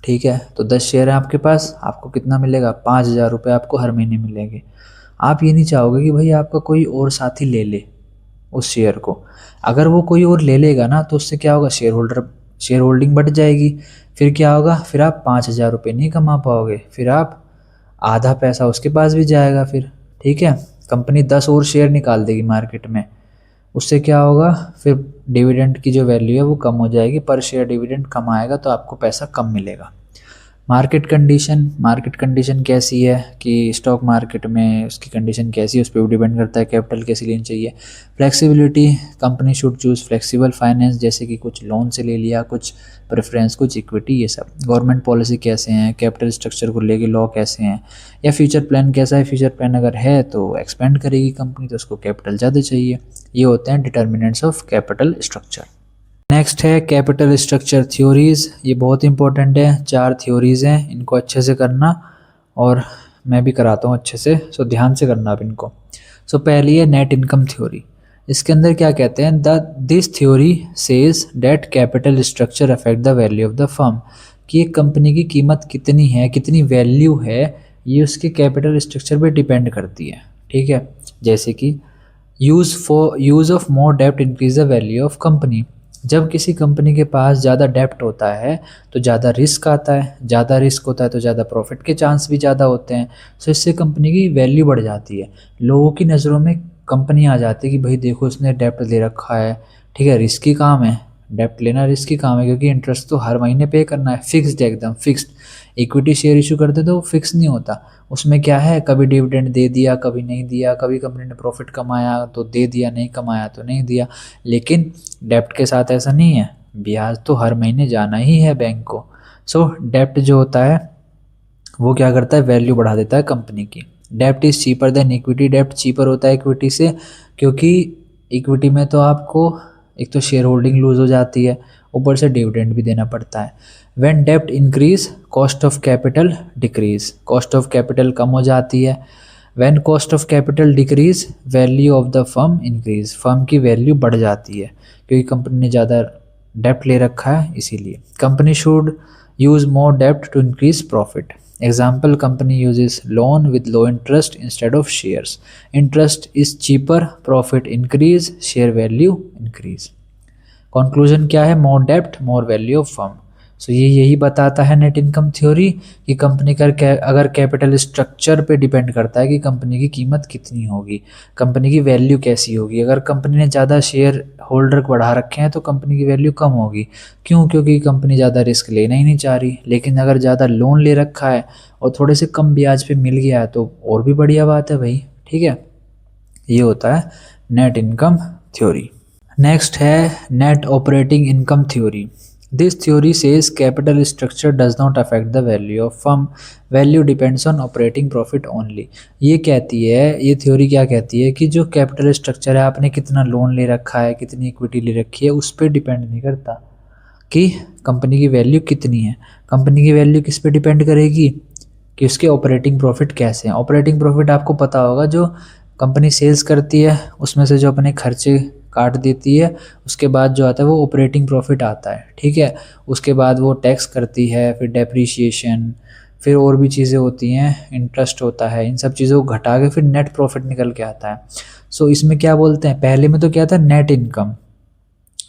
ठीक है, तो 10 शेयर है आपके पास, आपको कितना मिलेगा, 5,000 रुपये आपको हर महीने मिलेंगे। आप ये नहीं चाहोगे कि भाई आपका कोई और साथी ले ले उस शेयर को। अगर वो कोई और ले लेगा ना तो उससे क्या होगा, शेयर होल्डिंग बढ़ जाएगी। फिर क्या होगा, फिर आप 5,000 रुपये नहीं कमा पाओगे, फिर आप आधा पैसा उसके पास भी जाएगा फिर। ठीक है, कंपनी 10 और शेयर निकाल देगी मार्केट में, उससे क्या होगा, फिर डिविडेंड की जो वैल्यू है वो कम हो जाएगी, पर शेयर डिविडेंड कम आएगा तो आपको पैसा कम मिलेगा। मार्केट कंडीशन कैसी है कि स्टॉक मार्केट में उसकी कंडीशन कैसी है, उस पर भी डिपेंड करता है कैपिटल कैसी लेनी चाहिए। Flexibility, company should choose flexible finance, जैसे कि कुछ लोन से ले लिया, कुछ प्रेफरेंस, कुछ इक्विटी, ये सब। गवर्नमेंट पॉलिसी कैसे हैं, कैपिटल स्ट्रक्चर को लेके लॉ कैसे हैं, या फ्यूचर प्लान कैसा है। फ्यूचर प्लान अगर है तो एक्सपेंड करेगी कंपनी तो उसको कैपिटल ज़्यादा चाहिए। ये होते हैं determinants of capital structure. Next है कैपिटल स्ट्रक्चर थ्योरीज़। ये बहुत इंपॉर्टेंट है, 4 थ्योरीज़ हैं, इनको अच्छे से करना, और मैं भी कराता हूँ अच्छे से, सो ध्यान से करना आप इनको। सो पहली है नेट इनकम थ्योरी। इसके अंदर क्या कहते हैं, this theory says debt capital structure affect the value of the firm, कि एक कंपनी की कीमत कितनी है, कितनी वैल्यू है, ये उसके कैपिटल स्ट्रक्चर पे डिपेंड करती है। ठीक है, जैसे कि यूज़ ऑफ मोर डेप्ट increase the value of company. जब किसी कंपनी के पास ज़्यादा डेप्ट होता है तो ज़्यादा रिस्क आता है, ज़्यादा रिस्क होता है तो ज़्यादा प्रॉफिट के चांस भी ज़्यादा होते हैं। सो इससे कंपनी की वैल्यू बढ़ जाती है, लोगों की नज़रों में कंपनी आ जाती है कि भाई देखो इसने डेप्ट ले रखा है। ठीक है, रिस्की काम है, डेप्ट लेना रिस्की काम है, क्योंकि इंटरेस्ट तो हर महीने पे करना है, फिक्स्ड है, एकदम फिक्स्ड। इक्विटी शेयर इशू करते तो वो फिक्स नहीं होता, उसमें क्या है, कभी डिविडेंड दे दिया, कभी नहीं दिया, कभी कंपनी ने प्रॉफिट कमाया तो दे दिया, नहीं कमाया तो नहीं दिया। लेकिन डेप्ट के साथ ऐसा नहीं है, ब्याज तो हर महीने जाना ही है बैंक को। सो डेप्ट जो होता है वो क्या करता है, वैल्यू बढ़ा देता है कंपनी की। डेप्ट is cheaper than equity, dept cheaper होता है इक्विटी से, क्योंकि इक्विटी में तो आपको एक तो शेयर होल्डिंग लूज हो जाती है, ऊपर से डिविडेंड भी देना पड़ता है। व्हेन डेप्ट increase cost of capital decrease, cost of capital कम हो जाती है। When cost of capital decrease value of the firm increase, firm की वैल्यू बढ़ जाती है क्योंकि कंपनी ने ज़्यादा डेप्ट ले रखा है इसीलिए। कंपनी शुड यूज़ मोर डेप्ट to increase profit. Example, company uses loan with low interest instead of shares, interest is cheaper, profit increase, share value increase. Conclusion क्या है, मोर डेप्ट more value of firm. So ये यही बताता है नेट इनकम थ्योरी कि कंपनी का अगर कैपिटल स्ट्रक्चर पे डिपेंड करता है कि कंपनी की कीमत कितनी होगी, कंपनी की वैल्यू कैसी होगी। अगर कंपनी ने ज़्यादा शेयर होल्डर बढ़ा रखे हैं तो कंपनी की वैल्यू कम होगी, क्यों, क्योंकि कंपनी ज़्यादा रिस्क लेना ही नहीं चाह रही। लेकिन अगर ज़्यादा लोन ले रखा है और थोड़े से कम ब्याज पे मिल गया है तो और भी बढ़िया बात है भाई। ठीक है, ये होता है नेट इनकम थ्योरी। नेक्स्ट है net operating income theory. This theory says capital structure does not affect the value of firm, value depends on operating profit only. ये कहती है, ये थ्योरी क्या कहती है कि जो कैपिटल स्ट्रक्चर है, आपने कितना लोन ले रखा है, कितनी इक्विटी ले रखी है, उस पर डिपेंड नहीं करता कि कंपनी की वैल्यू कितनी है। कंपनी की वैल्यू किस पे डिपेंड करेगी कि उसके ऑपरेटिंग प्रॉफिट कैसे हैं। ऑपरेटिंग प्रॉफिट आपको पता होगा, जो कंपनी सेल्स करती है उसमें से जो अपने खर्चे काट देती है, उसके बाद जो आता है वो ऑपरेटिंग प्रॉफिट आता है। ठीक है, उसके बाद वो टैक्स करती है, फिर डेप्रीशिएशन, फिर और भी चीज़ें होती हैं, इंटरेस्ट होता है, इन सब चीज़ों को घटा के फिर नेट प्रॉफिट निकल के आता है। सो इसमें क्या बोलते हैं, पहले में तो क्या था, नेट इनकम।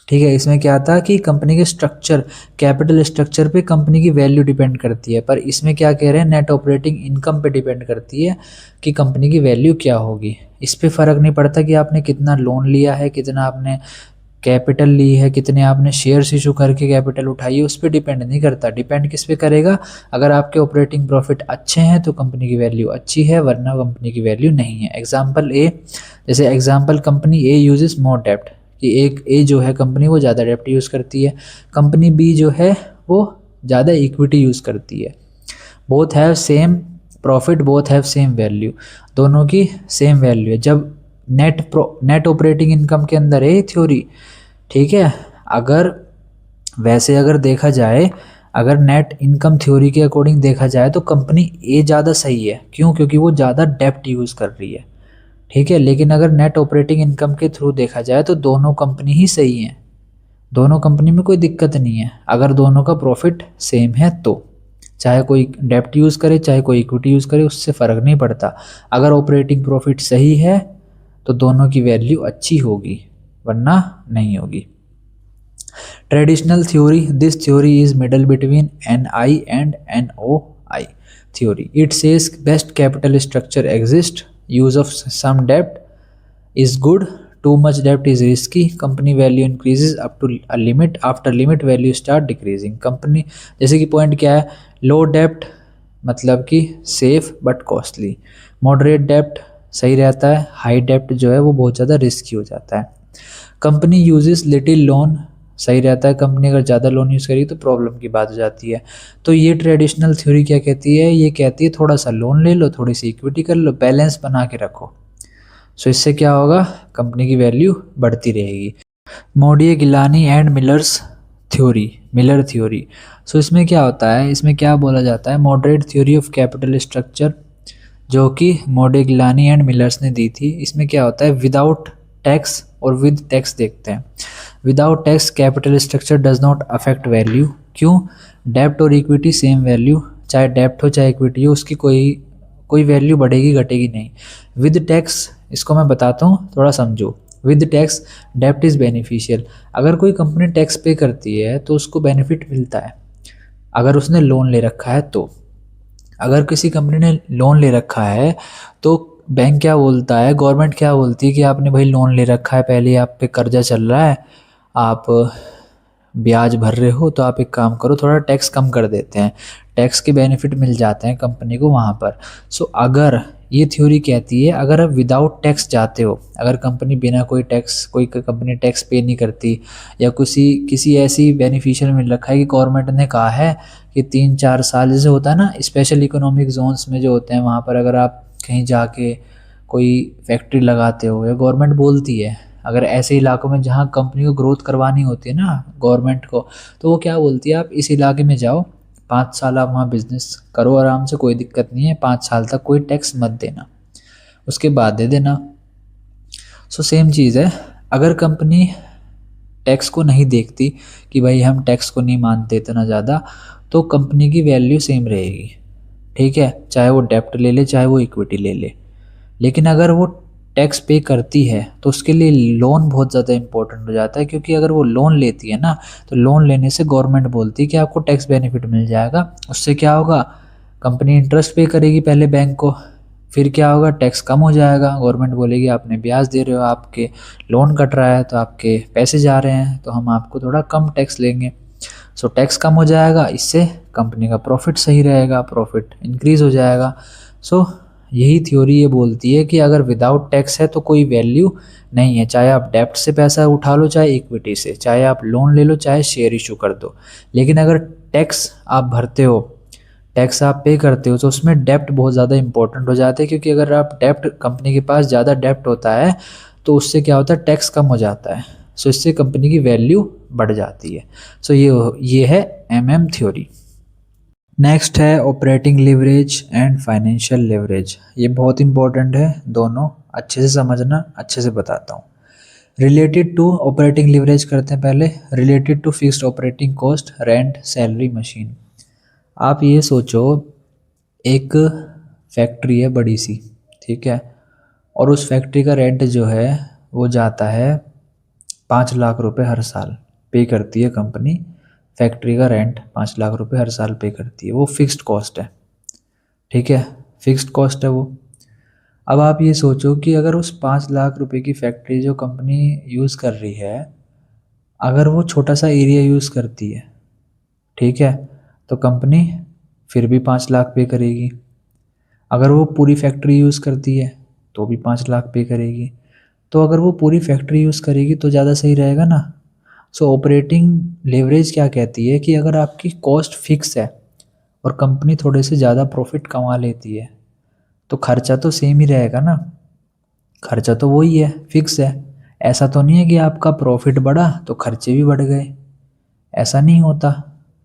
ठीक है, इसमें क्या था कि कंपनी के स्ट्रक्चर, कैपिटल स्ट्रक्चर पे कंपनी की वैल्यू डिपेंड करती है, पर इसमें क्या कह रहे हैं, नेट ऑपरेटिंग इनकम पे डिपेंड करती है कि कंपनी की वैल्यू क्या होगी। इस पे फ़र्क नहीं पड़ता कि आपने कितना लोन लिया है, कितना आपने कैपिटल ली है, कितने आपने शेयर्स इशू करके कैपिटल उठाई है, उस पर डिपेंड नहीं करता। डिपेंड किस पे करेगा, अगर आपके ऑपरेटिंग प्रॉफिट अच्छे हैं तो कंपनी की वैल्यू अच्छी है, वरना कंपनी की वैल्यू नहीं है। एग्जाम्पल ए, जैसे एग्जाम्पल कंपनी ए यूजेस मोर डेप्ट, कि एक ए जो है कंपनी वो ज़्यादा डेप्ट यूज़ करती है, कंपनी बी जो है वो ज़्यादा इक्विटी यूज़ करती है। Both have same profit, both have same value, दोनों की सेम वैल्यू है। जब नेट ऑपरेटिंग इनकम के अंदर है थ्योरी। ठीक है, अगर वैसे अगर देखा जाए, अगर नेट इनकम थ्योरी के अकॉर्डिंग देखा जाए तो कंपनी ए ज़्यादा सही है। क्यों, क्योंकि वो ज़्यादा डेप्ट यूज़ कर रही है। ठीक है। लेकिन अगर नेट ऑपरेटिंग इनकम के थ्रू देखा जाए तो दोनों कंपनी ही सही हैं, दोनों कंपनी में कोई दिक्कत नहीं है अगर दोनों का प्रॉफिट सेम है तो। चाहे कोई डेप्ट यूज़ करे चाहे कोई इक्विटी यूज़ करे, उससे फ़र्क नहीं पड़ता। अगर ऑपरेटिंग प्रॉफिट सही है तो दोनों की वैल्यू अच्छी होगी, वरना नहीं होगी। Traditional theory, this theory is middle between NI and NOI theory. It says best capital structure exists, use of some debt is good, too much debt is risky, company value increases up to a limit, after limit value start decreasing. Company जैसे कि पॉइंट क्या है, लो डेप्ट मतलब कि सेफ बट कॉस्टली, मॉडरेट डेप्ट सही रहता है, हाई डेप्ट जो है वो बहुत ज़्यादा रिस्की हो जाता है। कंपनी यूजेस लिटिल लोन सही रहता है, कंपनी अगर ज़्यादा लोन यूज़ करेगी तो प्रॉब्लम की बात हो जाती है। तो ये ट्रेडिशनल थ्योरी क्या कहती है, ये कहती है थोड़ा सा लोन ले लो, थोड़ी सी इक्विटी कर लो, बैलेंस बना के रखो। सो इससे क्या होगा, कंपनी की वैल्यू बढ़ती रहेगी। Modigliani and Miller's theory, Miller theory. So इसमें क्या होता है, इसमें क्या बोला जाता है, moderate theory of capital structure, जो कि मोडिए गिलानी एंड मिलर्स ने दी थी। इसमें क्या होता है, विदाउट टैक्स और विद टैक्स देखते हैं। Without tax capital structure does not affect value. क्यों, डेप्ट और इक्विटी सेम वैल्यू, चाहे डेप्ट हो चाहे इक्विटी हो, उसकी कोई वैल्यू बढ़ेगी घटेगी नहीं। विद टैक्स, इसको मैं बताता हूँ थोड़ा समझो। विद टैक्स डेप्ट इज़ बेनिफिशियल, अगर कोई कंपनी टैक्स पे करती है तो उसको बेनिफिट मिलता है अगर उसने लोन ले रखा है तो। अगर किसी कंपनी ने लोन ले रखा है तो बैंक क्या बोलता है, गवर्नमेंट क्या बोलती है कि आपने भाई लोन ले रखा है, पहले आप पे कर्जा चल रहा है, आप ब्याज भर रहे हो, तो आप एक काम करो थोड़ा टैक्स कम कर देते हैं, टैक्स के बेनिफिट मिल जाते हैं कंपनी को वहाँ पर। सो अगर ये थ्योरी कहती है अगर आप विदाउट टैक्स जाते हो, अगर कंपनी बिना कोई टैक्स, कोई कंपनी टैक्स पे नहीं करती, या किसी ऐसी बेनिफिशियल मिल रखा है कि गवर्नमेंट ने कहा है कि 3-4 साल, जैसे होता है ना स्पेशल इकोनॉमिक जोन्स में जो होते हैं, वहाँ पर अगर आप कहीं जाके कोई फैक्ट्री लगाते हो या गवर्नमेंट बोलती है, अगर ऐसे इलाकों में जहाँ कंपनी को ग्रोथ करवानी होती है ना गवर्नमेंट को, तो वो क्या बोलती है, आप इस इलाके में जाओ, 5 साल आप वहाँ बिजनेस करो आराम से, कोई दिक्कत नहीं है, 5 साल तक कोई टैक्स मत देना, उसके बाद दे देना। सो सेम चीज़ है, अगर कंपनी टैक्स को नहीं देखती कि भाई हम टैक्स को नहीं मानते इतना ज़्यादा, तो कंपनी की वैल्यू सेम रहेगी, ठीक है, चाहे वो डेप्ट ले ले चाहे वो इक्विटी ले ले। लेकिन अगर वो टैक्स पे करती है तो उसके लिए लोन बहुत ज़्यादा इंपॉर्टेंट हो जाता है, क्योंकि अगर वो लोन लेती है ना, तो लोन लेने से गवर्नमेंट बोलती है कि आपको टैक्स बेनिफिट मिल जाएगा। उससे क्या होगा, कंपनी इंटरेस्ट पे करेगी पहले बैंक को, फिर क्या होगा, टैक्स कम हो जाएगा, गवर्नमेंट बोलेगी आपने ब्याज दे रहे हो, आपके लोन कट रहा है तो आपके पैसे जा रहे हैं, तो हम आपको थोड़ा कम टैक्स लेंगे। सो टैक्स कम हो जाएगा, इससे कंपनी का प्रॉफिट सही रहेगा, प्रॉफिट इंक्रीज़ हो जाएगा। सो यही थ्योरी ये बोलती है कि अगर विदाउट टैक्स है तो कोई वैल्यू नहीं है, चाहे आप डेप्ट से पैसा उठा लो चाहे इक्विटी से, चाहे आप लोन ले लो चाहे शेयर इशू कर दो। लेकिन अगर टैक्स आप भरते हो, टैक्स आप पे करते हो, तो उसमें डेप्ट बहुत ज़्यादा इंपॉर्टेंट हो जाते हैं, क्योंकि अगर आप डेप्ट, कंपनी के पास ज़्यादा डेप्ट होता है तो उससे क्या होता है, टैक्स कम हो जाता है। सो इससे कंपनी की वैल्यू बढ़ जाती है। सो ये है थ्योरी। नेक्स्ट है operating leverage and financial leverage. ये बहुत इंपॉर्टेंट है, दोनों अच्छे से समझना, अच्छे से बताता हूँ। रिलेटेड टू ऑपरेटिंग लिवरेज करते हैं पहले। Related to fixed operating cost, rent, salary, machine. आप ये सोचो, एक फैक्ट्री है बड़ी सी, ठीक है, और उस फैक्ट्री का रेंट जो है वो जाता है 5 लाख रुपए हर साल पे करती है कंपनी। फैक्ट्री का रेंट 5 लाख रुपए हर साल पे करती है, वो फिक्स्ड कॉस्ट है, ठीक है, फिक्स्ड कॉस्ट है वो। अब आप ये सोचो कि अगर उस 5 लाख रुपए की फैक्ट्री जो कंपनी यूज़ कर रही है, अगर वो छोटा सा एरिया यूज़ करती है, ठीक है, तो कंपनी फिर भी 5 लाख पे करेगी। अगर वो पूरी फैक्ट्री यूज़ करती है तो भी 5 लाख पे करेगी। तो अगर वो पूरी फैक्ट्री यूज़ करेगी तो ज़्यादा सही रहेगा ना। सो ऑपरेटिंग लेवरेज क्या कहती है कि अगर आपकी कॉस्ट फिक्स है और कंपनी थोड़े से ज़्यादा प्रॉफिट कमा लेती है, तो खर्चा तो सेम ही रहेगा ना, खर्चा तो वही है, फिक्स है। ऐसा तो नहीं है कि आपका प्रॉफिट बढ़ा तो खर्चे भी बढ़ गए, ऐसा नहीं होता,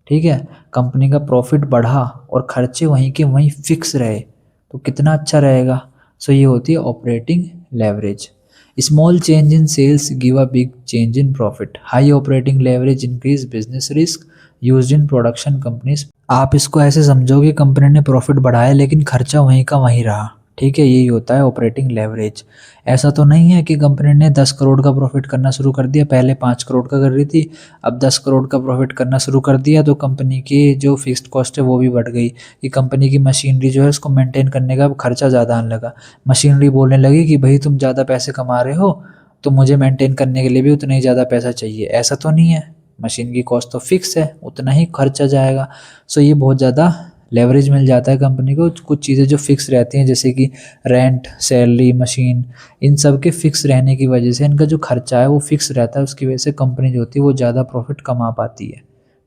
ठीक है। कंपनी का प्रॉफिट बढ़ा और खर्चे वहीं के वहीं फिक्स रहे तो कितना अच्छा रहेगा। सो ये होती है operating leverage. Small change in sales give a big change in profit. High operating leverage increase business risk used in production companies. आप इसको ऐसे समझो कि कंपनी ने प्रॉफिट बढ़ाया लेकिन खर्चा वहीं का वहीं रहा, ठीक है, यही होता है ऑपरेटिंग लेवरेज। ऐसा तो नहीं है कि कंपनी ने 10 करोड़ का प्रॉफिट करना शुरू कर दिया, पहले 5 करोड़ का कर रही थी, अब 10 करोड़ का प्रॉफिट करना शुरू कर दिया तो कंपनी की जो फिक्स्ड कॉस्ट है वो भी बढ़ गई, कि कंपनी की मशीनरी जो है उसको मेंटेन करने का खर्चा ज़्यादा आने लगा। मशीनरी बोलने लगी कि भाई तुम ज़्यादा पैसे कमा रहे हो तो मुझे मेंटेन करने के लिए भी उतना ही ज़्यादा पैसा चाहिए। ऐसा तो नहीं है, मशीन की कॉस्ट तो फिक्स है, उतना ही खर्चा जाएगा। सो ये बहुत ज़्यादा लेवरेज मिल जाता है कंपनी को। कुछ चीज़ें जो फिक्स रहती हैं जैसे कि रेंट, सैलरी, मशीन, इन सब के फिक्स रहने की वजह से इनका जो खर्चा है वो फिक्स रहता है, उसकी वजह से कंपनी जो होती है वो ज़्यादा प्रॉफिट कमा पाती है,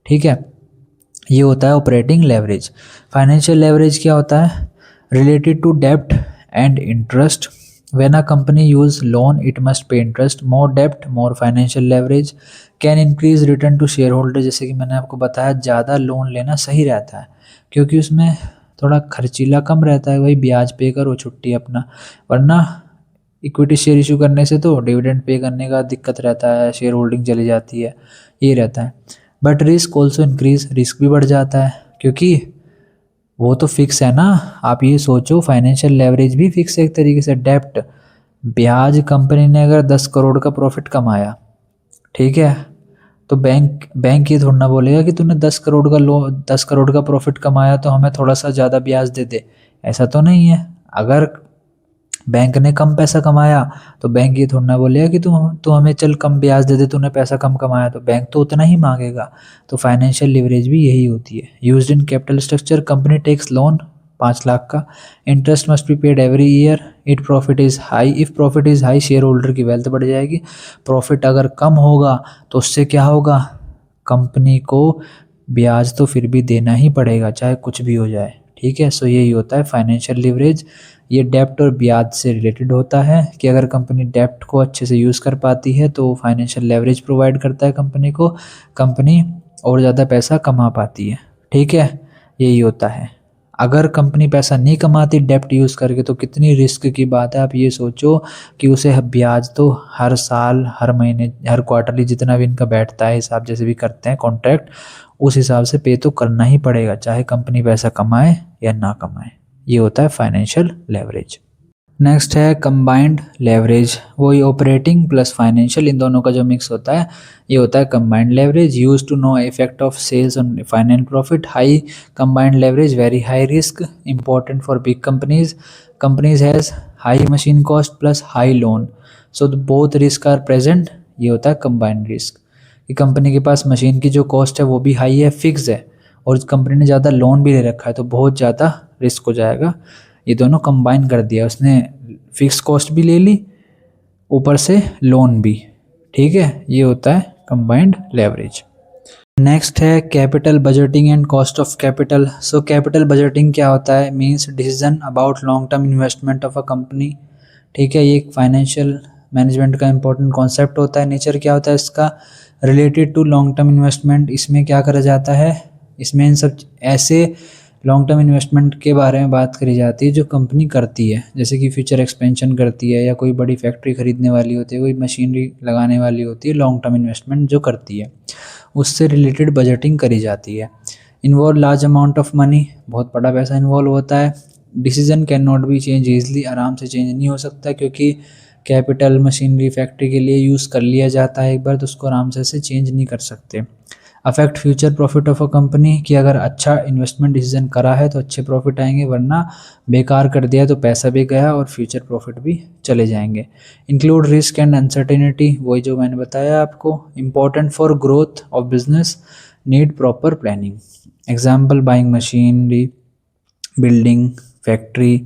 ठीक है। ये होता है ऑपरेटिंग लेवरेज। फाइनेंशियल लेवरेज क्या होता है? रिलेटेड टू डेब्ट and interest. When a company use loan, it must pay interest. More debt, more financial leverage can increase return to shareholder. जैसे कि मैंने आपको बताया, ज़्यादा लोन लेना सही रहता है क्योंकि उसमें थोड़ा खर्चीला कम रहता है, वही ब्याज पे करो छुट्टी अपना। वरना इक्विटी शेयर इशू करने से तो डिविडेंड पे करने का दिक्कत रहता है, शेयर होल्डिंग चली जाती है, ये रहता है। But risk also increase, risk भी बढ़ जाता है क्योंकि वो तो फिक्स है ना। आप ये सोचो, फाइनेंशियल लेवरेज भी फिक्स है एक तरीके से। डेप्ट, ब्याज, कंपनी ने अगर 10 करोड़ का प्रॉफिट कमाया, ठीक है, तो बैंक ये थोड़ा ना बोलेगा कि तूने 10 करोड़ का प्रॉफिट कमाया तो हमें थोड़ा सा ज़्यादा ब्याज दे दे। ऐसा तो नहीं है। अगर बैंक ने कम पैसा कमाया तो बैंक ये थोड़ा ना बोलेगा कि तू हमें चल कम ब्याज दे दे, तूने पैसा कम कमाया, तो बैंक तो उतना ही मांगेगा। तो फाइनेंशियल लिवरेज भी यही होती है। Used in capital structure, company takes loan 5 lakh का, interest must be paid every year, it profit is high, if profit is high share holder की वेल्थ बढ़ जाएगी। प्रॉफिट अगर कम होगा तो उससे क्या होगा, कंपनी को ब्याज तो फिर भी देना ही पड़ेगा चाहे कुछ भी हो जाए, ठीक है। सो यही होता है फाइनेंशियल लिवरेज। ये डेप्ट और ब्याज से रिलेटेड होता है कि अगर कंपनी डेप्ट को अच्छे से यूज़ कर पाती है तो फाइनेंशियल लेवरेज प्रोवाइड करता है कंपनी को, कंपनी और ज़्यादा पैसा कमा पाती है, ठीक है, यही होता है। अगर कंपनी पैसा नहीं कमाती डेप्ट यूज़ करके तो कितनी रिस्क की बात है। आप ये सोचो कि उसे ब्याज तो हर साल, हर महीने, हर क्वार्टरली जितना भी इनका बैठता है हिसाब, जैसे भी करते हैं कॉन्ट्रैक्ट, उस हिसाब से पे तो करना ही पड़ेगा चाहे कंपनी पैसा कमाए या ना कमाए। ये होता है फाइनेंशियल लेवरेज। नेक्स्ट है कंबाइंड लेवरेज, वही ऑपरेटिंग प्लस फाइनेंशियल, इन दोनों का जो मिक्स होता है ये होता है combined leverage. Use to know effect of sales on financial profit. High combined leverage, very high risk, important for big companies has high machine cost plus high loan, so both risk are present. ये होता है कंबाइंड रिस्क, कि कंपनी के पास मशीन की जो कॉस्ट है वो भी हाई है, फिक्स है, और कंपनी ने ज़्यादा लोन भी ले रखा है तो बहुत ज़्यादा रिस्क हो जाएगा। ये दोनों कंबाइन कर दिया उसने, फिक्स कॉस्ट भी ले ली ऊपर से लोन भी, ठीक है, ये होता है कंबाइंड लेवरेज। नेक्स्ट है capital budgeting and cost of capital. So capital budgeting क्या होता है? Means decision about long term investment of a company, ठीक है। ये एक फाइनेंशियल मैनेजमेंट का इंपॉर्टेंट कॉन्सेप्ट होता है। नेचर क्या होता है इसका? Related to long term investment. इसमें क्या करा जाता है? इसमें इन सब ऐसे लॉन्ग टर्म इन्वेस्टमेंट के बारे में बात करी जाती है जो कंपनी करती है, जैसे कि फ्यूचर एक्सपेंशन करती है, या कोई बड़ी फैक्ट्री खरीदने वाली होती है, कोई मशीनरी लगाने वाली होती है, लॉन्ग टर्म इन्वेस्टमेंट जो करती है उससे रिलेटेड बजटिंग करी जाती है। Involve large amount of money, बहुत बड़ा पैसा इन्वॉल्व होता है। Decision can not be change easily, आराम से चेंज नहीं हो सकता क्योंकि कैपिटल मशीनरी फैक्ट्री के लिए यूज़ कर लिया जाता है एक बार, तो उसको आराम से चेंज नहीं कर सकते। Affect future profit of a company, कि अगर अच्छा इन्वेस्टमेंट डिसीजन करा है तो अच्छे प्रॉफिट आएंगे, वरना बेकार कर दिया तो पैसा भी गया और फ्यूचर प्रॉफिट भी चले जाएंगे। इंक्लूड रिस्क एंड अनसर्टेनिटी, वही जो मैंने बताया आपको। Important for growth of business, need proper planning. Example buying machinery, building factory,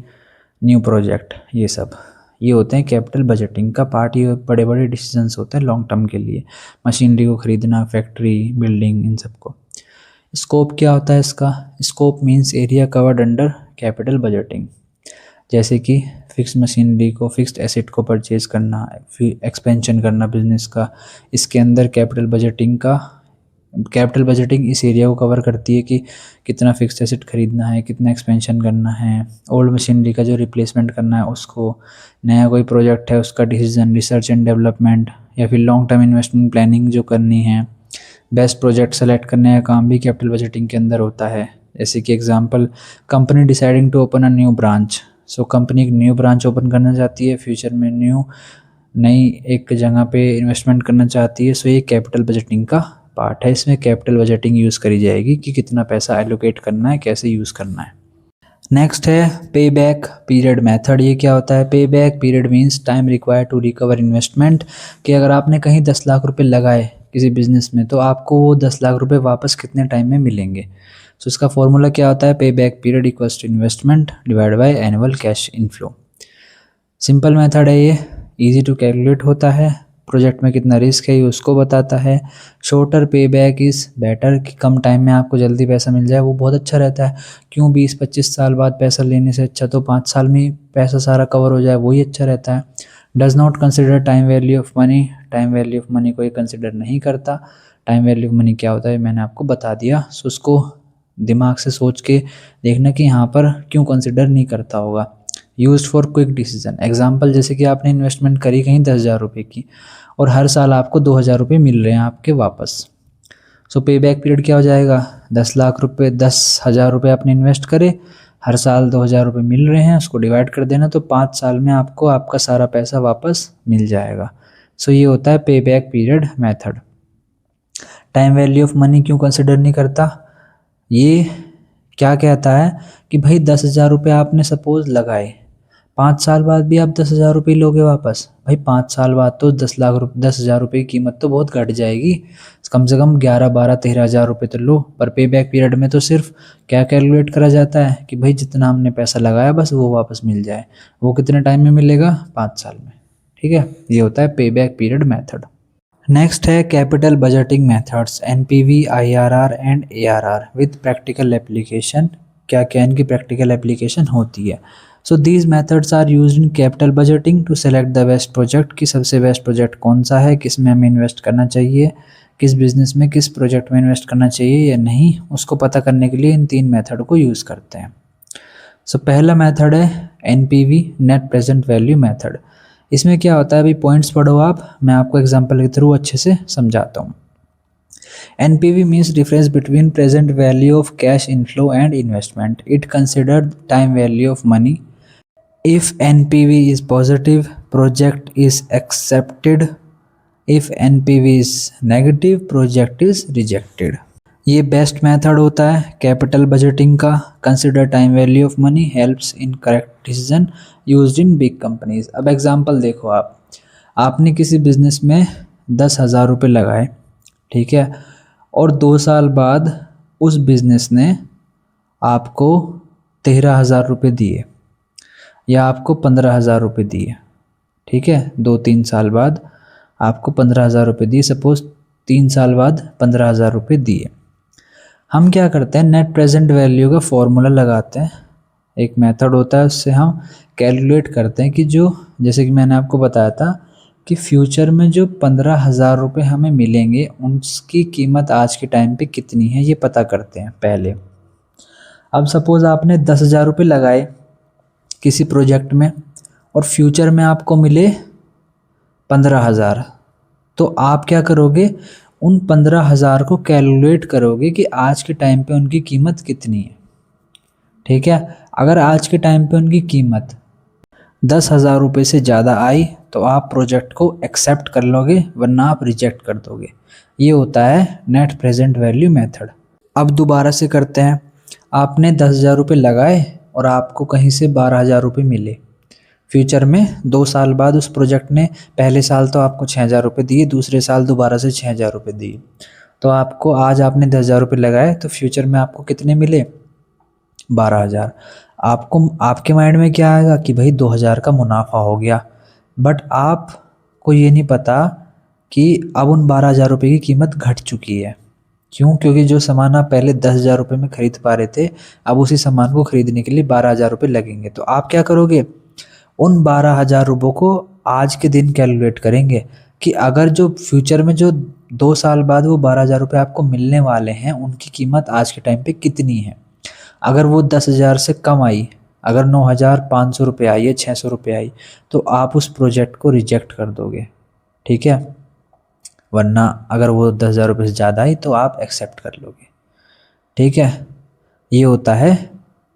new project, ये सब ये होते हैं कैपिटल बजटिंग का पार्ट। ये बड़े बड़े डिसीजंस होते हैं लॉन्ग टर्म के लिए, मशीनरी को खरीदना, फैक्ट्री, बिल्डिंग, इन सबको। स्कोप क्या होता है इसका? Scope means area covered under capital budgeting, जैसे कि फिक्स मशीनरी को, फिक्स्ड एसेट को परचेज करना, फिर एक्सपेंशन करना बिजनेस का, इसके अंदर कैपिटल बजटिंग का कैपिटल बजटिंग इस एरिया को कवर करती है कि कितना फिक्स्ड एसेट खरीदना है, कितना एक्सपेंशन करना है, ओल्ड मशीनरी का जो रिप्लेसमेंट करना है उसको, नया कोई प्रोजेक्ट है उसका डिसीजन, रिसर्च एंड डेवलपमेंट, या फिर लॉन्ग टर्म इन्वेस्टमेंट प्लानिंग जो करनी है, बेस्ट प्रोजेक्ट सेलेक्ट करने का काम भी कैपिटल बजटिंग के अंदर होता है। जैसे कि example, company deciding to open a new branch. So company एक न्यू ब्रांच ओपन करना चाहती है, फ्यूचर में नई एक जगह पे इन्वेस्टमेंट करना चाहती है। सो ये कैपिटल बजटिंग का पार्ट है। इसमें कैपिटल बजटिंग यूज़ करी जाएगी कि कितना पैसा एलोकेट करना है, कैसे यूज़ करना है। नेक्स्ट है पे बैक पीरियड मेथड। ये क्या होता है? Pay back period means time required to recover investment. कि अगर आपने कहीं 10 लाख रुपए लगाए किसी बिजनेस में, तो आपको वो 10 लाख रुपए वापस कितने टाइम में मिलेंगे। सो इसका फॉर्मूला क्या होता है? Pay back period equals to investment divide by annual cash inflow. Simple method है ये, इजी टू कैलकुलेट होता है, प्रोजेक्ट में कितना रिस्क है ये उसको बताता है। शॉर्टर पे बैक इज़ बेटर, कि कम टाइम में आपको जल्दी पैसा मिल जाए, वो बहुत अच्छा रहता है। क्यों 20-25 साल बाद पैसा लेने से अच्छा तो 5 साल में ही पैसा सारा कवर हो जाए, वही अच्छा रहता है। Does not consider time value of money. Time value of money को ये कंसिडर नहीं करता। टाइम वैल्यू ऑफ मनी क्या होता है मैंने आपको बता दिया। सो उसको दिमाग से सोच के देखना कि यहाँ पर क्यों कंसिडर नहीं करता होगा। Used for quick decision. Example, जैसे कि आपने इन्वेस्टमेंट करी कहीं 10,000 रुपये की और हर साल आपको 2,000 रुपये मिल रहे हैं आपके वापस। सो पे बैक पीरियड क्या हो जाएगा? 10,000 रुपये आपने इन्वेस्ट करे, हर साल 2,000 रुपये मिल रहे हैं, उसको डिवाइड कर देना तो 5 साल में आपको आपका सारा पैसा वापस मिल जाएगा। सो ये होता है pay back period method. Time value of money क्यों कंसिडर नहीं करता? ये क्या कहता है कि भाई 10,000 रुपये आपने सपोज लगाए, 5 साल बाद भी आप 10,000 रुपये लोगे वापस। भाई 5 साल बाद तो 10,000 रुपये की कीमत तो बहुत घट जाएगी, कम से कम 11, 12, 13,000 रुपये तो लो। पर पे बैक पीरियड में तो सिर्फ क्या कैलकुलेट करा जाता है कि भाई जितना हमने पैसा लगाया बस वो वापस मिल जाए। वो कितने टाइम में मिलेगा? 5 साल में। ठीक है, ये होता है pay back period method. Next है capital budgeting methods, NPV, IRR and ARR with practical application. क्या क्या इनकी प्रैक्टिकल एप्लीकेशन होती है? So these methods are used in capital budgeting to select the best project, कि सबसे बेस्ट प्रोजेक्ट कौन सा है, किस में हमें इन्वेस्ट करना चाहिए, किस बिजनेस में किस प्रोजेक्ट में इन्वेस्ट करना चाहिए या नहीं, उसको पता करने के लिए इन 3 मेथड को यूज़ करते हैं। सो पहला मेथड है NPV, net present value method. इसमें क्या होता है? अभी पॉइंट्स पढ़ो आप, मैं आपको एग्जांपल के थ्रू अच्छे से समझाता हूँ। NPV means difference between present value of cash inflow and investment. It considered time value of money. If NPV is positive, project is accepted. If NPV is negative, project is rejected. ये बेस्ट मेथड होता है कैपिटल बजटिंग का। Consider time value of money helps in correct decision used in big companies. अब एग्जांपल देखो, आपने किसी बिजनेस में 10,000 रुपये लगाए, ठीक है, और 2 साल बाद उस बिजनेस ने आपको 13,000 रुपये दिए या आपको 15,000 रुपये दिए। ठीक है, 2-3 साल बाद आपको 15,000 रुपये दिए, सपोज 3 साल बाद 15,000 रुपये दिए। हम क्या करते हैं? नेट प्रेजेंट वैल्यू का फॉर्मूला लगाते हैं। एक मेथड होता है, उससे हम कैलकुलेट करते हैं कि जो, जैसे कि मैंने आपको बताया था कि फ्यूचर में जो 15,000 रुपये हमें मिलेंगे उसकी कीमत आज के टाइम पे कितनी है, ये पता करते हैं पहले। अब सपोज़ आपने 10,000 रुपये लगाए किसी प्रोजेक्ट में और फ्यूचर में आपको मिले 15,000, तो आप क्या करोगे? उन 15,000 को कैलकुलेट करोगे कि आज के टाइम पे उनकी कीमत कितनी है। ठीक है, अगर आज के टाइम पे उनकी कीमत 10,000 रुपये से ज़्यादा आई तो आप प्रोजेक्ट को एक्सेप्ट कर लोगे, वरना आप रिजेक्ट कर दोगे। ये होता है नेट प्रेजेंट वैल्यू मेथड। अब दोबारा से करते हैं। आपने 10,000 रुपये लगाए और आपको कहीं से 12,000 रुपये मिले। फ्यूचर में 2 साल बाद उस प्रोजेक्ट ने पहले साल तो आपको 6,000 रुपये दिए, दूसरे साल दोबारा से 6,000 रुपये दिए। तो आपको आज आपने 10,000 रुपये लगाए तो फ्यूचर में आपको कितने मिले? 12,000। आपको आपके माइंड में क्या आएगा कि भाई 2,000 का मुनाफा हो गया, बट आपको ये नहीं पता कि अब उन 12,000 रुपये की कीमत घट चुकी है। क्यों? क्योंकि जो सामान आप पहले 10,000 रुपये में खरीद पा रहे थे, अब उसी सामान को खरीदने के लिए 12,000 रुपये लगेंगे। तो आप क्या करोगे? उन 12,000 रुपये को आज के दिन कैलकुलेट करेंगे कि अगर जो फ्यूचर में जो 2 साल बाद वो 12,000 रुपये आपको मिलने वाले हैं, उनकी कीमत आज के टाइम पे कितनी है। अगर वो 10,000 से कम आई, अगर 9,500 रुपये आई या 600 रुपये आई, तो आप उस प्रोजेक्ट को रिजेक्ट कर दोगे, ठीक है। वरना अगर वो 10,000 रुपये से ज़्यादा आई तो आप एक्सेप्ट कर लोगे, ठीक है। ये होता है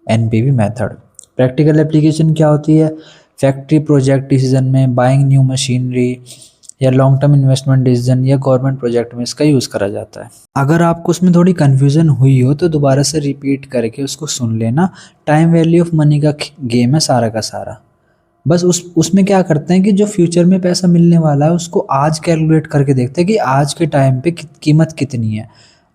एनपीवी मेथड। प्रैक्टिकल एप्लीकेशन क्या होती है, फैक्ट्री प्रोजेक्ट डिसीजन में, बाइंग न्यू मशीनरी या लॉन्ग टर्म इन्वेस्टमेंट डिसीजन या गवर्नमेंट प्रोजेक्ट में इसका यूज़ करा जाता है। अगर आपको उसमें थोड़ी कन्फ्यूज़न हुई हो तो दोबारा से रिपीट करके उसको सुन लेना। टाइम वैल्यू ऑफ मनी का गेम है सारा का सारा। बस उसमें क्या करते हैं कि जो फ्यूचर में पैसा मिलने वाला है उसको आज कैलकुलेट करके देखते हैं कि आज के टाइम पे कीमत कितनी है,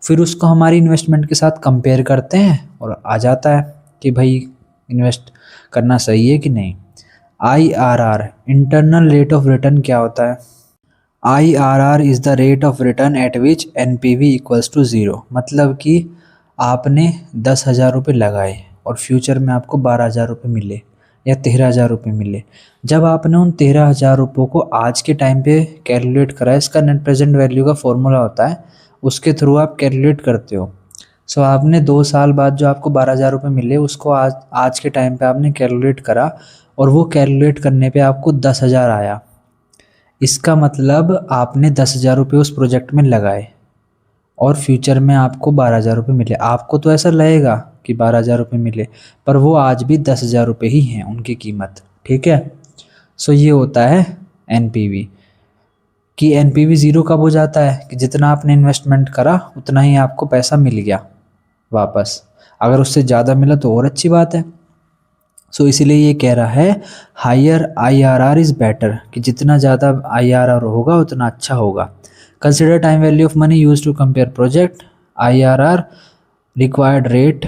फिर उसको हमारी इन्वेस्टमेंट के साथ कंपेयर करते हैं और आ जाता है कि भाई इन्वेस्ट करना सही है कि नहीं। IRR, internal rate of return, क्या होता है? IRR is the rate of return at which NPV equals to 0। मतलब कि आपने 10,000 रुपये लगाए और फ्यूचर में आपको 12,000 रुपये मिले या 13,000 रुपये मिले। जब आपने उन 13,000 रुपयों को आज के टाइम पे कैलकुलेट करा, इसका नेट प्रेजेंट वैल्यू का फॉर्मूला होता है, उसके थ्रू आप कैलकुलेट करते हो। सो आपने 2 साल बाद जो आपको 12,000 रुपये मिले उसको आज के टाइम पे आपने कैलकुलेट करा और वो कैलकुलेट करने पे आपको 10,000 आया। इसका मतलब आपने 10,000 रुपये उस प्रोजेक्ट में लगाए और फ्यूचर में आपको 12,000 रुपये मिले। आपको तो ऐसा लगेगा कि 12,000 रुपये मिले, पर वो आज भी 10,000 रुपये ही हैं उनकी कीमत, ठीक है। सो ये होता है एनपीवी। कि एनपीवी ज़ीरो कब हो जाता है कि जितना आपने इन्वेस्टमेंट करा उतना ही आपको पैसा मिल गया वापस। अगर उससे ज़्यादा मिला तो और अच्छी बात है। सो इसीलिए ये कह रहा है हायर IRR इज़ बेटर, कि जितना ज़्यादा IRR होगा उतना अच्छा होगा। Consider time value of money use to compare project, IRR, required rate,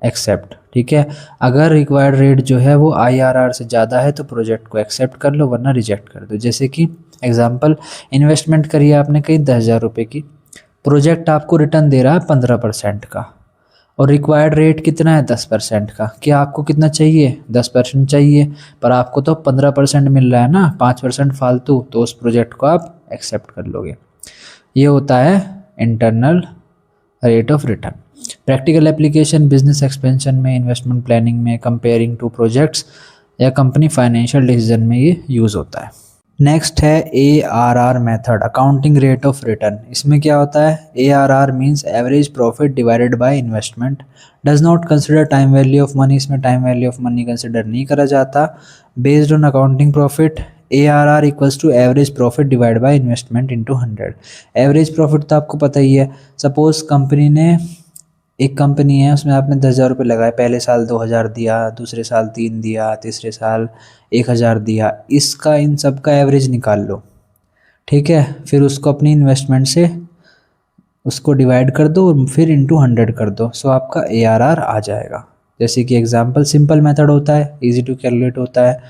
accept, ठीक है। अगर रिक्वायर्ड रेट जो है वो IRR से ज़्यादा है तो प्रोजेक्ट को एक्सेप्ट कर लो, वरना रिजेक्ट कर दो। जैसे कि एग्जांपल, इन्वेस्टमेंट करिए आपने कहीं 10,000 रुपये की, प्रोजेक्ट आपको रिटर्न दे रहा है 15% का और रिक्वायर्ड रेट कितना है 10% का। क्या आपको कितना चाहिए? 10% चाहिए, पर आपको तो 15% मिल रहा है ना, 5% फालतू, तो उस प्रोजेक्ट को आप एक्सेप्ट कर लोगे। ये होता है internal rate of return. Practical application, business expansion में, इन्वेस्टमेंट प्लानिंग में, कंपेयरिंग टू प्रोजेक्ट्स या कंपनी फाइनेंशियल डिसीजन में ये यूज़ होता है। नेक्स्ट है ARR method, accounting rate of return. इसमें क्या होता है? ARR means average profit divided by investment, does not consider time value of money. इसमें time value of money consider नहीं करा जाता। Based on accounting profit, ARR equals to average profit divide by investment into 100। Average profit तो आपको पता ही है। सपोज कंपनी ने, एक कंपनी है उसमें आपने 10,000 रुपये लगाए, पहले साल 2,000 दिया, दूसरे साल 3 दिया, तीसरे साल 1,000 दिया, इसका इन सब का एवरेज निकाल लो, ठीक है। फिर उसको अपनी इन्वेस्टमेंट से उसको डिवाइड कर दो और फिर इंटू 100 कर दो, सो आपका ARR आ जाएगा। जैसे कि एग्जांपल, सिंपल मेथड होता है, इजी टू कैलकुलेट होता है।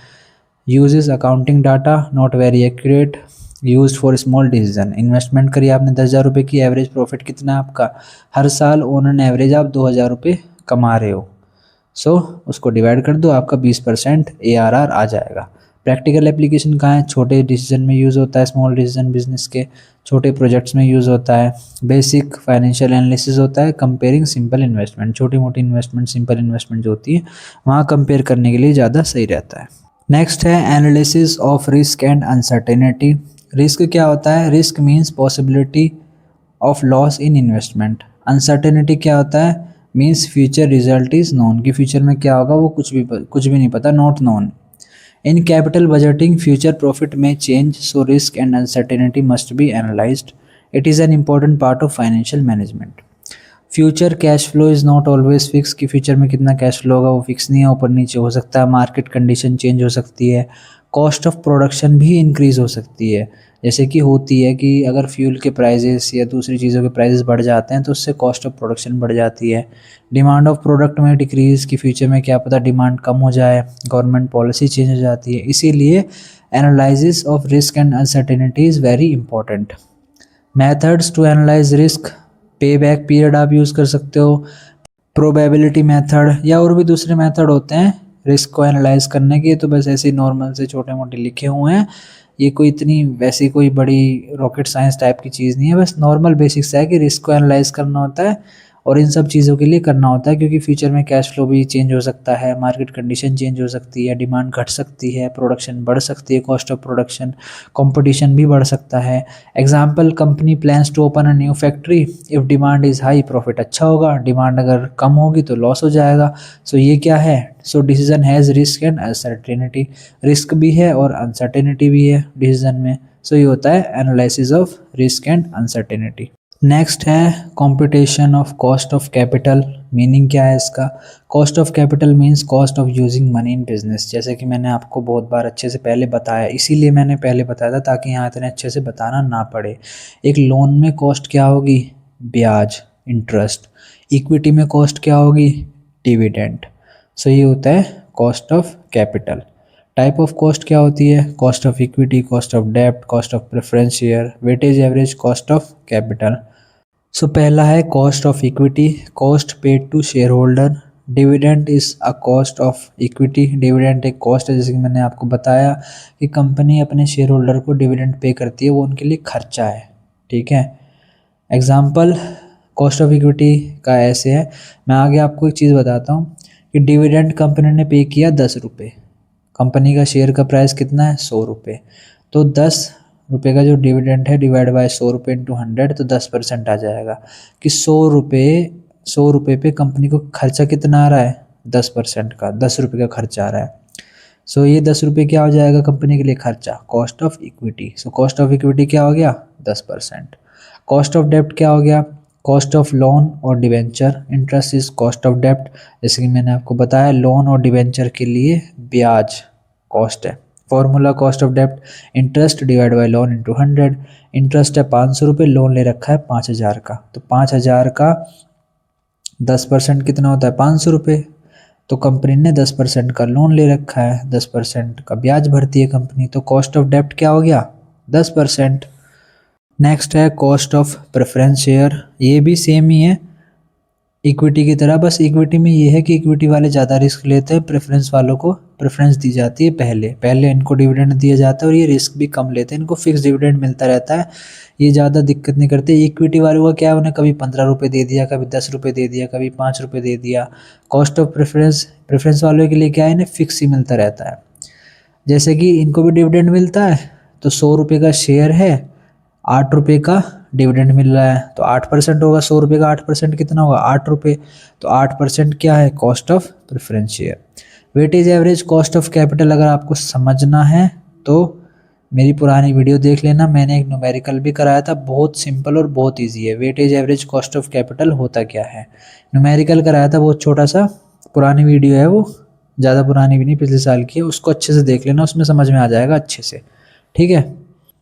Uses accounting data not very accurate, use for small decision. Investment करिए आपने 10,000 रुपये की, एवरेज प्रॉफिट कितना है आपका? हर साल ऑन एन एवरेज आप 2,000 रुपये कमा रहे हो, सो उसको डिवाइड कर दो, आपका 20% ARR आ जाएगा। प्रैक्टिकल एप्लीकेशन कहाँ है? छोटे डिसीजन में यूज़ होता है, स्मॉल डिसीजन बिजनेस के छोटे प्रोजेक्ट्स में यूज़ होता है। बेसिक फाइनेंशियल एनालिसिस होता है, कंपेयरिंग सिंपल इन्वेस्टमेंट, छोटी मोटी इन्वेस्टमेंट, सिंपल इन्वेस्टमेंट जो होती है वहाँ कंपेयर करने के लिए ज़्यादा सही रहता है। नेक्स्ट है analysis of risk and uncertainty. Risk क्या होता है? Risk means possibility of loss in investment. Uncertainty क्या होता है? Means future result is known, कि फ्यूचर में क्या होगा वो कुछ भी नहीं पता, not known. In capital budgeting future profit में change, so risk and uncertainty must be analyzed. It is an important part of financial management. Future cash flow is not always fix, कि फ्यूचर में कितना कैश फ्लो होगा वो फिक्स नहीं है, ऊपर नीचे हो सकता है, मार्केट कंडीशन चेंज हो सकती है। कॉस्ट ऑफ प्रोडक्शन भी इंक्रीज़ हो सकती है, जैसे कि होती है कि अगर फ्यूल के प्राइजेस या दूसरी चीज़ों के प्राइजेस बढ़ जाते हैं तो उससे कॉस्ट ऑफ प्रोडक्शन बढ़ जाती है। डिमांड ऑफ प्रोडक्ट में डिक्रीज़, की फ्यूचर में क्या पता डिमांड कम हो जाए, गवर्नमेंट पॉलिसी चेंज हो जाती है। इसीलिए analysis of risk and uncertainty is very important. Methods to analyze risk, pay back period आप यूज़ कर सकते हो, प्रोबेबिलिटी मेथड, या और भी दूसरे मेथड होते हैं रिस्क को एनालाइज करने के। तो बस ऐसे ही नॉर्मल से छोटे मोटे लिखे हुए हैं, ये कोई इतनी वैसी कोई बड़ी रॉकेट साइंस टाइप की चीज़ नहीं है, बस नॉर्मल बेसिक्स है कि रिस्क को एनालाइज करना होता है और इन सब चीज़ों के लिए करना होता है, क्योंकि फ्यूचर में कैश फ्लो भी चेंज हो सकता है, मार्केट कंडीशन चेंज हो सकती है, डिमांड घट सकती है, प्रोडक्शन बढ़ सकती है, कॉस्ट ऑफ प्रोडक्शन, कंपटीशन भी बढ़ सकता है। Example, company plans to open a new factory, if demand is high profit अच्छा होगा, डिमांड अगर कम होगी तो लॉस हो जाएगा। सो ये क्या है, so decision has risk and uncertainty, risk भी है और अनसर्टेनिटी भी है डिसीजन में। सो ये होता है analysis of risk and uncertainty. Next है computation of cost of capital. Meaning क्या है इसका, cost of capital means cost of using money in business. जैसे कि मैंने आपको बहुत बार अच्छे से पहले बताया, इसीलिए मैंने पहले बताया था ताकि यहाँ इतने अच्छे से बताना ना पड़े। एक लोन में कॉस्ट क्या होगी, ब्याज, इंटरेस्ट। इक्विटी में कॉस्ट क्या होगी, डिविडेंड। सो ये होता है cost of capital. Type of cost क्या होती है, cost of equity, cost of डेब्ट, cost of preference share, weightage average cost of capital. So पहला है cost of equity, cost paid to share holder. Dividend is a cost of equity, dividend एक कॉस्ट है, जैसे कि मैंने आपको बताया कि कंपनी अपने शेयर होल्डर को डिविडेंड पे करती है, वो उनके लिए खर्चा है। ठीक है, एग्जाम्पल कॉस्ट ऑफ इक्विटी का ऐसे है, मैं आगे आपको एक चीज़ बताता हूँ कि डिविडेंड कंपनी ने पे किया 10 रुपये, कंपनी का शेयर का प्राइस कितना है 100 रुपये, तो 10 रुपये का जो डिविडेंड है डिवाइड बाय 100 रुपये इंटू 100, तो 10% आ जाएगा कि 100 रुपये पे कंपनी को खर्चा कितना आ रहा है, 10% का, 10 रुपये का खर्चा आ रहा है। सो ये 10 रुपये क्या हो जाएगा कंपनी के लिए खर्चा, cost of equity. So cost of equity क्या हो गया, 10%। कॉस्ट ऑफ डेप्ट क्या हो गया, कॉस्ट ऑफ लोन और debenture. Interest is cost of डेप्ट, जैसे कि मैंने आपको बताया लोन और डिवेंचर के लिए ब्याज कॉस्ट है। फॉर्मूला कॉस्ट ऑफ डेप्ट, interest divide by loan into 100। Interest है 500 रुपये, लोन ले रखा है 5000 का, तो 5000 का 10% कितना होता है 500 रुपये, तो कंपनी ने 10% का लोन ले रखा है, 10% का ब्याज भरती है कंपनी, तो कॉस्ट ऑफ डेप्ट क्या हो गया 10%। नेक्स्ट है कॉस्ट ऑफ प्रेफरेंस शेयर, ये भी सेम ही है इक्विटी की तरह, बस इक्विटी में ये है कि इक्विटी वाले ज़्यादा रिस्क लेते हैं, प्रेफरेंस वालों को प्रेफरेंस दी जाती है पहले इनको डिविडेंड दिया जाता है और ये रिस्क भी कम लेते हैं, इनको फिक्स डिविडेंड मिलता रहता है, ये ज़्यादा दिक्कत नहीं करते। इक्विटी वालों का क्या है, उन्हें कभी 15 रुपये दे दिया, कभी 10 रुपये दे दिया, कभी 5 रुपये दे दिया। कॉस्ट ऑफ प्रेफरेंस वालों के लिए क्या है, इन्हें फिक्स ही मिलता रहता है। जैसे कि इनको भी डिविडेंड मिलता है, तो 100 रुपये का शेयर है, 8 रुपये का डिविडेंड मिल रहा है, तो 8% होगा, 100 रुपये का 8% कितना होगा 8 रुपये, तो 8% क्या है cost of preference share. Weightage average cost of capital अगर आपको समझना है तो मेरी पुरानी वीडियो देख लेना, मैंने एक न्यूमेरिकल भी कराया था, बहुत सिंपल और बहुत इजी है। Weightage average cost of capital होता क्या है, न्यूमेरिकल कराया था, बहुत छोटा सा, पुरानी वीडियो है वो, ज़्यादा पुरानी भी नहीं, पिछले साल की है, उसको अच्छे से देख लेना, उसमें समझ में आ जाएगा अच्छे से। ठीक है,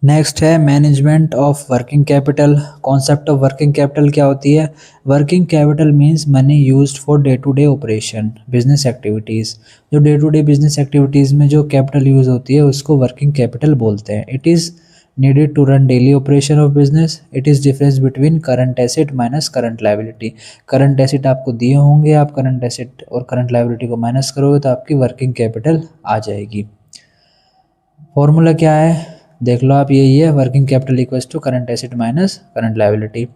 नेक्स्ट है management of working capital. Concept of working capital क्या होती है, working capital means money used for day to day operation business activities. जो day to day business activities में जो कैपिटल यूज़ होती है उसको वर्किंग कैपिटल बोलते हैं। It is needed to run daily operation of business. It is difference between current asset minus current liability. Current asset आपको दिए होंगे, आप करंट एसेट और करंट लायबिलिटी को माइनस करोगे तो आपकी वर्किंग कैपिटल आ जाएगी। फॉर्मूला क्या है देख लो आप, यही है, working capital equals to current asset minus current liability.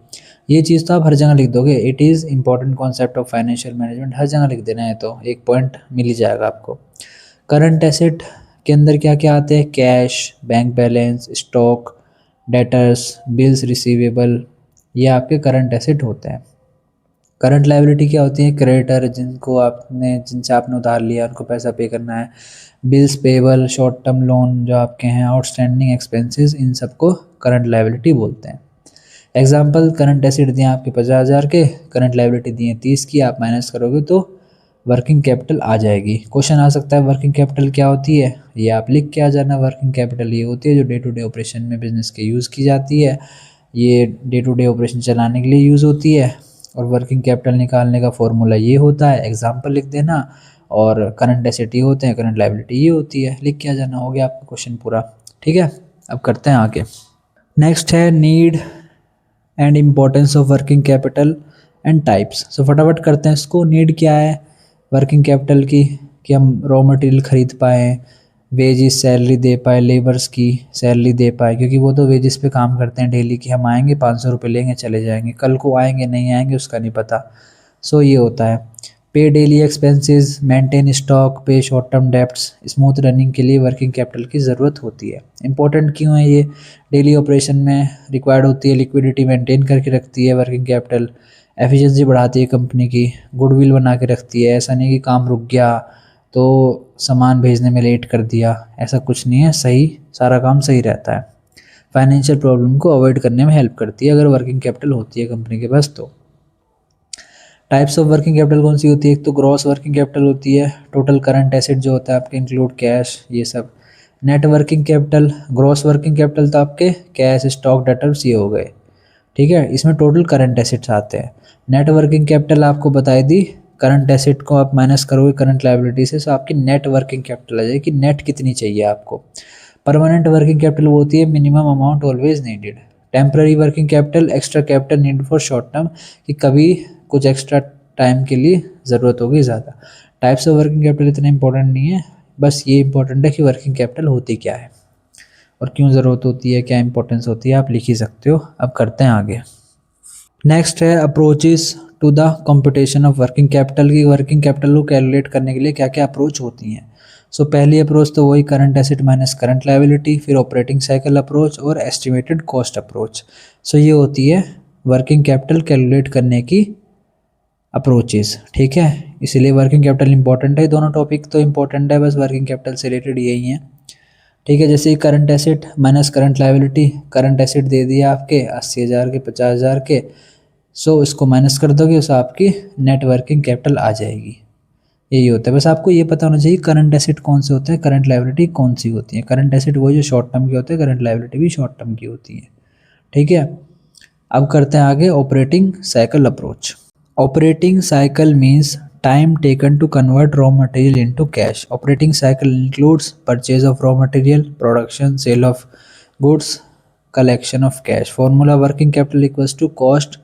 ये चीज़ तो आप हर जगह लिख दोगे, it is important concept of financial management, हर जगह लिख देना है तो एक पॉइंट मिल ही जाएगा आपको। करंट एसेट के अंदर क्या क्या आते हैं, cash, bank balance, stock, debtors, bills receivable, ये आपके करंट एसेट होते हैं। करंट लायबिलिटी क्या होती है, क्रेडिटर जिनसे आपने उधार लिया उनको पैसा पे करना है। Bills payable, short term loan जो आपके हैं, आउटस्टैंडिंग एक्सपेंसेस, इन सबको करंट लायबिलिटी बोलते हैं। एग्जांपल, करंट एसेट दिए आपके 50,000 के, करंट लायबिलिटी दिए 30 की, आप माइनस करोगे तो वर्किंग कैपिटल आ जाएगी। क्वेश्चन आ सकता है वर्किंग कैपिटल क्या होती है, ये आप लिख के आ जाना। वर्किंग कैपिटल ये होती है जो डे टू डे ऑपरेशन में बिजनेस के यूज़ की जाती है, ये डे टू डे ऑपरेशन चलाने के लिए यूज़ होती है, और वर्किंग कैपिटल निकालने का फॉर्मूला ये होता है, एग्जांपल लिख देना, और करंट एसेट ये होते हैं, करंट लायबिलिटी ये होती है, लिख के आ जाना, हो गया आपका क्वेश्चन पूरा। ठीक है, अब करते हैं आगे। नेक्स्ट है need and importance of working capital and types. So फटाफट करते हैं इसको। नीड क्या है वर्किंग कैपिटल की, कि हम रॉ मटेरियल खरीद पाएँ, वेजिस सैलरी दे पाए, लेबर्स की सैलरी दे पाए, क्योंकि वो तो वेजिस पे काम करते हैं डेली की, हम आएंगे 500 रुपये लेंगे चले जाएंगे, कल को आएंगे नहीं आएंगे उसका नहीं पता। सो ये होता है। पे डेली एक्सपेंसेस, मेंटेन स्टॉक, पे short term debts, smooth running के लिए वर्किंग कैपिटल की ज़रूरत होती है। इंपॉर्टेंट क्यों है ये? डेली ऑपरेशन में रिक्वायर्ड होती है, लिक्विडिटी मेंटेन करके रखती है वर्किंग कैपिटल, एफिशिएंसी बढ़ाती है कंपनी की, गुडविल बना के रखती है। ऐसा नहीं कि काम रुक गया तो सामान भेजने में लेट कर दिया, ऐसा कुछ नहीं है, सही सारा काम सही रहता है। फाइनेंशियल प्रॉब्लम को अवॉइड करने में हेल्प करती है अगर वर्किंग कैपिटल होती है कंपनी के पास तो। टाइप्स ऑफ वर्किंग कैपिटल कौन सी होती है? एक तो ग्रॉस वर्किंग कैपिटल होती है, टोटल करंट एसेट जो होता है आपके, इंक्लूड कैश ये सब। Net working capital, gross working capital तो आपके कैश, स्टॉक, डेटर्स ये हो गए, ठीक है, इसमें टोटल करंट एसेट्स आते हैं। नेट वर्किंग कैपिटल आपको बताई दी, करंट एसेट को आप माइनस करोगे करंट लायबिलिटी से, तो आपकी नेट वर्किंग कैपिटल आ जाएगी कि नेट कितनी चाहिए आपको। परमानेंट वर्किंग कैपिटल वो होती है minimum amount always needed. Temporary working capital, extra capital need for short term, कि कभी कुछ एक्स्ट्रा टाइम के लिए ज़रूरत होगी ज़्यादा। टाइप्स ऑफ वर्किंग कैपिटल इतना इंपॉर्टेंट नहीं है, बस ये इंपॉर्टेंट है कि वर्किंग कैपिटल होती क्या है और क्यों ज़रूरत होती है, क्या इंपॉर्टेंस होती है, आप लिख ही सकते हो। अब करते हैं आगे। नेक्स्ट है approaches to the computation of working capital, की वर्किंग कैपिटल को कैलकुलेट करने के लिए क्या क्या अप्रोच होती हैं। सो पहली अप्रोच तो वही current asset minus current liability, फिर ऑपरेटिंग साइकिल अप्रोच और एस्टिमेटेड कॉस्ट अप्रोच। सो ये होती है वर्किंग कैपिटल कैलकुलेट करने की अप्रोचेस, ठीक है। इसीलिए वर्किंग कैपिटल इंपॉर्टेंट है, दोनों टॉपिक तो इंपॉर्टेंट है, बस वर्किंग कैपिटल से रिलेटेड यही है, ठीक है। जैसे current asset minus current liability, current asset दे दिया आपके 80,000 के, 50,000 के, सो इसको माइनस कर दोगे उस आपकी नेट वर्किंग कैपिटल आ जाएगी। यही होता है, बस आपको ये पता होना चाहिए करंट एसेट कौन से होते हैं, करंट लायबिलिटी कौन सी होती है। करंट एसेट वो जो शॉर्ट टर्म के होते हैं, करंट लायबिलिटी भी शॉर्ट टर्म की होती है, ठीक है। अब करते हैं आगे operating cycle approach. Operating cycle means time taken to convert raw material into cash. Operating cycle includes purchase of raw material, production, sale of goods, collection of cash. Formula working capital equals to cost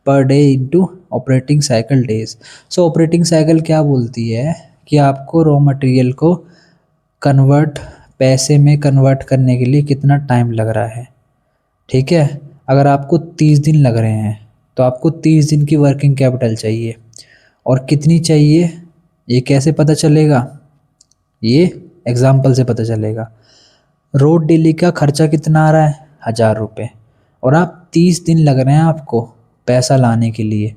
per day into operating cycle days. So operating cycle क्या बोलती है कि आपको raw material को कन्वर्ट, पैसे में कन्वर्ट करने के लिए कितना टाइम लग रहा है, ठीक है। अगर आपको 30 दिन लग रहे हैं तो आपको 30 दिन की वर्किंग कैपिटल चाहिए, और कितनी चाहिए ये कैसे पता चलेगा? ये एग्जाम्पल से पता चलेगा। रोड डेली का खर्चा कितना आ रहा है? 1,000 रुपये, और आप 30 दिन लग रहे हैं आपको पैसा लाने के लिए,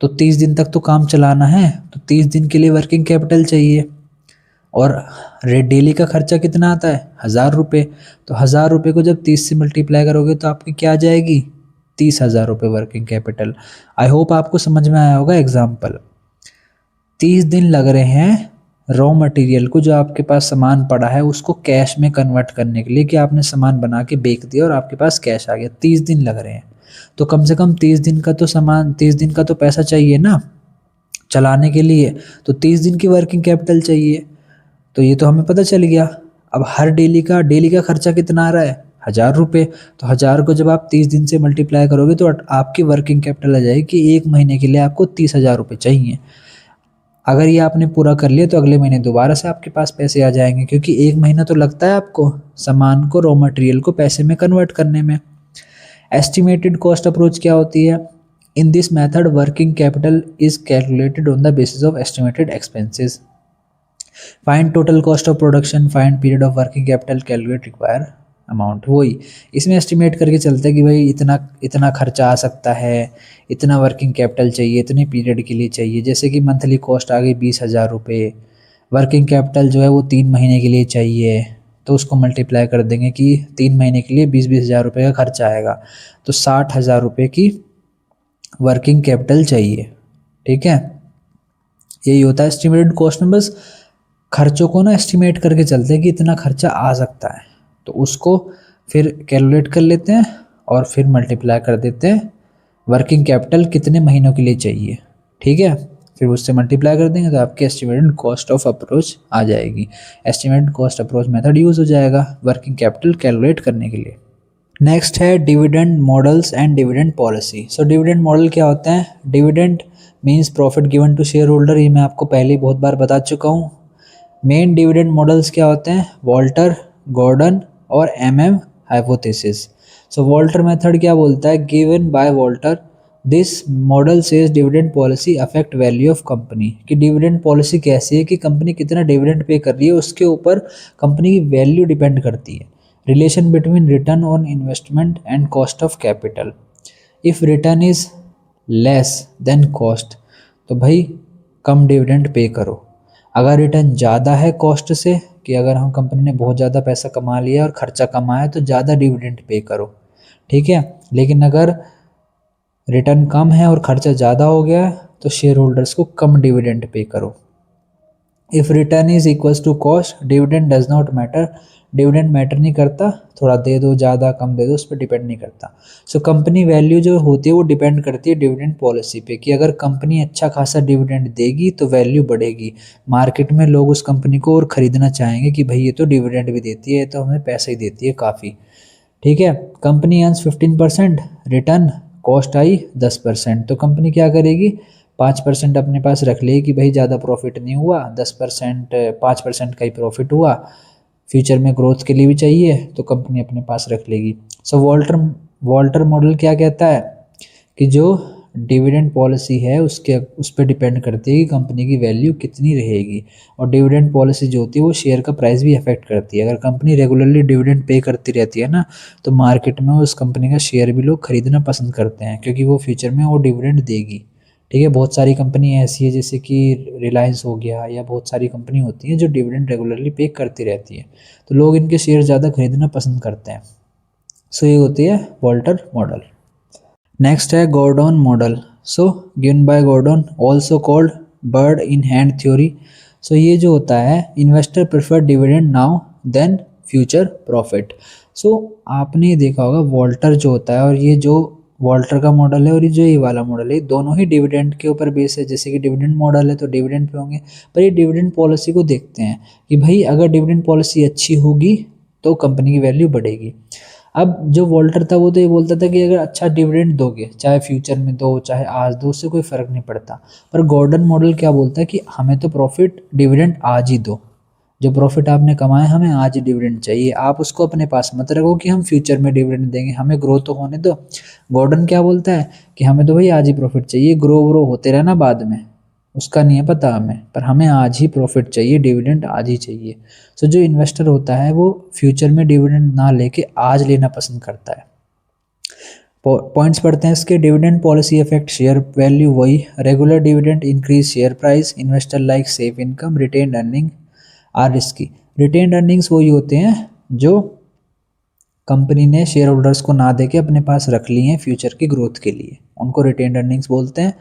तो 30 दिन तक तो काम चलाना है, तो 30 दिन के लिए वर्किंग कैपिटल चाहिए। और रेट डेली का खर्चा कितना आता है? 1,000 रुपये, तो 1,000 रुपये को जब 30 से मल्टीप्लाई करोगे तो आपकी क्या आ जाएगी? 30,000 रुपये वर्किंग कैपिटल। आई होप आपको समझ में आया होगा एग्जाम्पल। 30 दिन लग रहे हैं रॉ मटेरियल को, जो आपके पास सामान पड़ा है उसको कैश में कन्वर्ट करने के लिए, कि आपने सामान बना के बेच दिया और आपके पास कैश आ गया। 30 दिन लग रहे हैं, तो कम से कम 30 दिन का तो सामान, 30 दिन का तो पैसा चाहिए ना चलाने के लिए, तो 30 दिन की वर्किंग कैपिटल चाहिए। तो ये तो हमें पता चल गया। अब हर डेली का खर्चा कितना आ रहा है? 1,000 रुपये, तो 1,000 को जब आप 30 दिन से मल्टीप्लाई करोगे तो आपकी वर्किंग कैपिटल आ जाएगी कि एक महीने के लिए आपको 30,000 रुपये चाहिए। अगर ये आपने पूरा कर लिया तो अगले महीने दोबारा से आपके पास पैसे आ जाएंगे, क्योंकि एक महीना तो लगता है आपको सामान को, रॉ मटेरियल को पैसे में कन्वर्ट करने में। एस्टिमेटेड कॉस्ट अप्रोच क्या होती है? In this method working capital is calculated on the basis of estimated expenses. Find total cost of production, find period of working capital, calculate require amount. वही इसमें एस्टिमेट करके चलते हैं कि भाई इतना इतना खर्चा आ सकता है, इतना वर्किंग कैपिटल चाहिए, इतने पीरियड के लिए चाहिए। जैसे कि मंथली कॉस्ट आ गई 20,000 रुपये, वर्किंग कैपिटल जो है वो 3 महीने के लिए चाहिए, तो उसको मल्टीप्लाई कर देंगे कि 3 महीने के लिए 20,000 रुपये का खर्चा आएगा, तो 60,000 रुपये की वर्किंग कैपिटल चाहिए, ठीक है। यही होता है एस्टिमेटेड कॉस्ट में, बस खर्चों को ना एस्टिमेट करके चलते हैं कि इतना खर्चा आ सकता है, तो उसको फिर कैलकुलेट कर लेते हैं और फिर मल्टीप्लाई कर देते हैं वर्किंग कैपिटल कितने महीनों के लिए चाहिए, ठीक है। फिर उससे मल्टीप्लाई कर देंगे तो आपकी एस्टिमेटेड कॉस्ट ऑफ अप्रोच आ जाएगी। Estimated cost approach method use हो जाएगा वर्किंग कैपिटल कैलकुलेट करने के लिए। नेक्स्ट है dividend models and dividend policy. So dividend model क्या होता है? Dividend means profit given to share holder, ये मैं आपको पहले बहुत बार बता चुका हूँ। मेन डिविडेंड मॉडल्स क्या होते हैं? वॉल्टर, गॉर्डन और एमएम हाइपोथेसिस। सो वॉल्टर मेथड क्या बोलता है? Given by Walter this model says dividend policy affect value of company, कि डिविडेंड पॉलिसी कैसी है कि कंपनी कितना डिविडेंड पे कर रही है उसके ऊपर कंपनी की वैल्यू डिपेंड करती है। Relation between return on investment and cost of capital, if return is less than cost तो भाई कम डिविडेंड पे करो। अगर रिटर्न ज़्यादा है कॉस्ट से, कि अगर हम कंपनी ने बहुत ज़्यादा पैसा कमा लिया और खर्चा कमाया है तो ज़्यादा डिविडेंड पे करो, ठीक है। लेकिन अगर रिटर्न कम है और खर्चा ज़्यादा हो गया है तो शेयर होल्डर्स को कम डिविडेंड पे करो। If return is equals to cost dividend does not matter, dividend matter नहीं करता, थोड़ा दे दो ज़्यादा कम दे दो उस पर डिपेंड नहीं करता। सो कंपनी वैल्यू जो होती है वो डिपेंड करती है डिविडेंड पॉलिसी पे, कि अगर कंपनी अच्छा खासा डिविडेंड देगी तो वैल्यू बढ़ेगी, मार्केट में लोग उस कंपनी को और ख़रीदना चाहेंगे कि भाई ये तो डिविडेंड भी देती है, तो हमें पैसा ही देती है काफ़ी, ठीक है। कंपनी अर्न्स 15%, रिटर्न कॉस्ट आई 10%, तो कंपनी क्या करेगी? 5% अपने पास रख लेगी कि भाई ज़्यादा प्रॉफिट नहीं हुआ, 10% 5% का ही प्रॉफिट हुआ, फ्यूचर में ग्रोथ के लिए भी चाहिए तो कंपनी अपने पास रख लेगी। सो वॉल्टर मॉडल क्या कहता है कि जो डिविडेंड पॉलिसी है उसके उस पर डिपेंड करती है कि कंपनी की वैल्यू कितनी रहेगी, और डिविडेंड पॉलिसी जो होती है वो शेयर का प्राइस भी अफेक्ट करती है। अगर कंपनी रेगुलरली डिविडेंड पे करती रहती है ना तो मार्केट में उस कंपनी का शेयर भी लोग खरीदना पसंद करते हैं, क्योंकि वो फ्यूचर में वो डिविडेंड देगी, ठीक है। बहुत सारी कंपनी ऐसी है जैसे कि रिलायंस हो गया, या बहुत सारी कंपनी होती हैं जो डिविडेंड रेगुलरली पे करती रहती है, तो लोग इनके शेयर ज़्यादा खरीदना पसंद करते हैं। सो ये होती है वॉल्टर मॉडल। नेक्स्ट है Gordon model. So given by Gordon, also called bird in hand theory. So ये जो होता है, investor prefer dividend now than future profit. So आपने देखा होगा वॉल्टर जो होता है, और ये जो वॉल्टर का मॉडल है और ये जो ये वाला मॉडल है, दोनों ही डिविडेंड के ऊपर बेस है। जैसे कि डिविडेंड मॉडल है तो डिविडेंड पे होंगे, पर ये डिविडेंड पॉलिसी को देखते हैं कि भाई अगर डिविडेंड पॉलिसी अच्छी होगी तो कंपनी की वैल्यू बढ़ेगी। अब जो वॉल्टर था वो तो ये बोलता था कि अगर अच्छा डिविडेंड दोगे, चाहे फ्यूचर में दो चाहे आज दो, उससे कोई फ़र्क नहीं पड़ता। पर गॉर्डन मॉडल क्या बोलता है कि हमें तो प्रॉफिट डिविडेंड आज ही दो, जो प्रॉफिट आपने कमाया हमें आज ही डिविडेंड चाहिए, आप उसको अपने पास मत रखो कि हम फ्यूचर में डिविडेंड देंगे, हमें ग्रो तो होने दो। गॉर्डन क्या बोलता है कि हमें तो भाई आज ही प्रॉफिट चाहिए, ग्रो व्रो होते रहना बाद में, उसका नहीं है पता हमें, पर हमें आज ही प्रॉफिट चाहिए, डिविडेंड आज ही चाहिए। सो जो इन्वेस्टर होता है वो फ्यूचर में डिविडेंड ना लेके आज लेना पसंद करता है। पॉइंट्स पढ़ते हैं इसके। Dividend policy affect share value, वही regular dividend increase share price, investor like safe income, retained earning are risky. Retained earnings वही होते हैं जो कंपनी ने शेयर होल्डर्स को ना देके अपने पास रख ली हैं फ्यूचर की ग्रोथ के लिए, उनको रिटेन्ड अर्निंग्स बोलते हैं।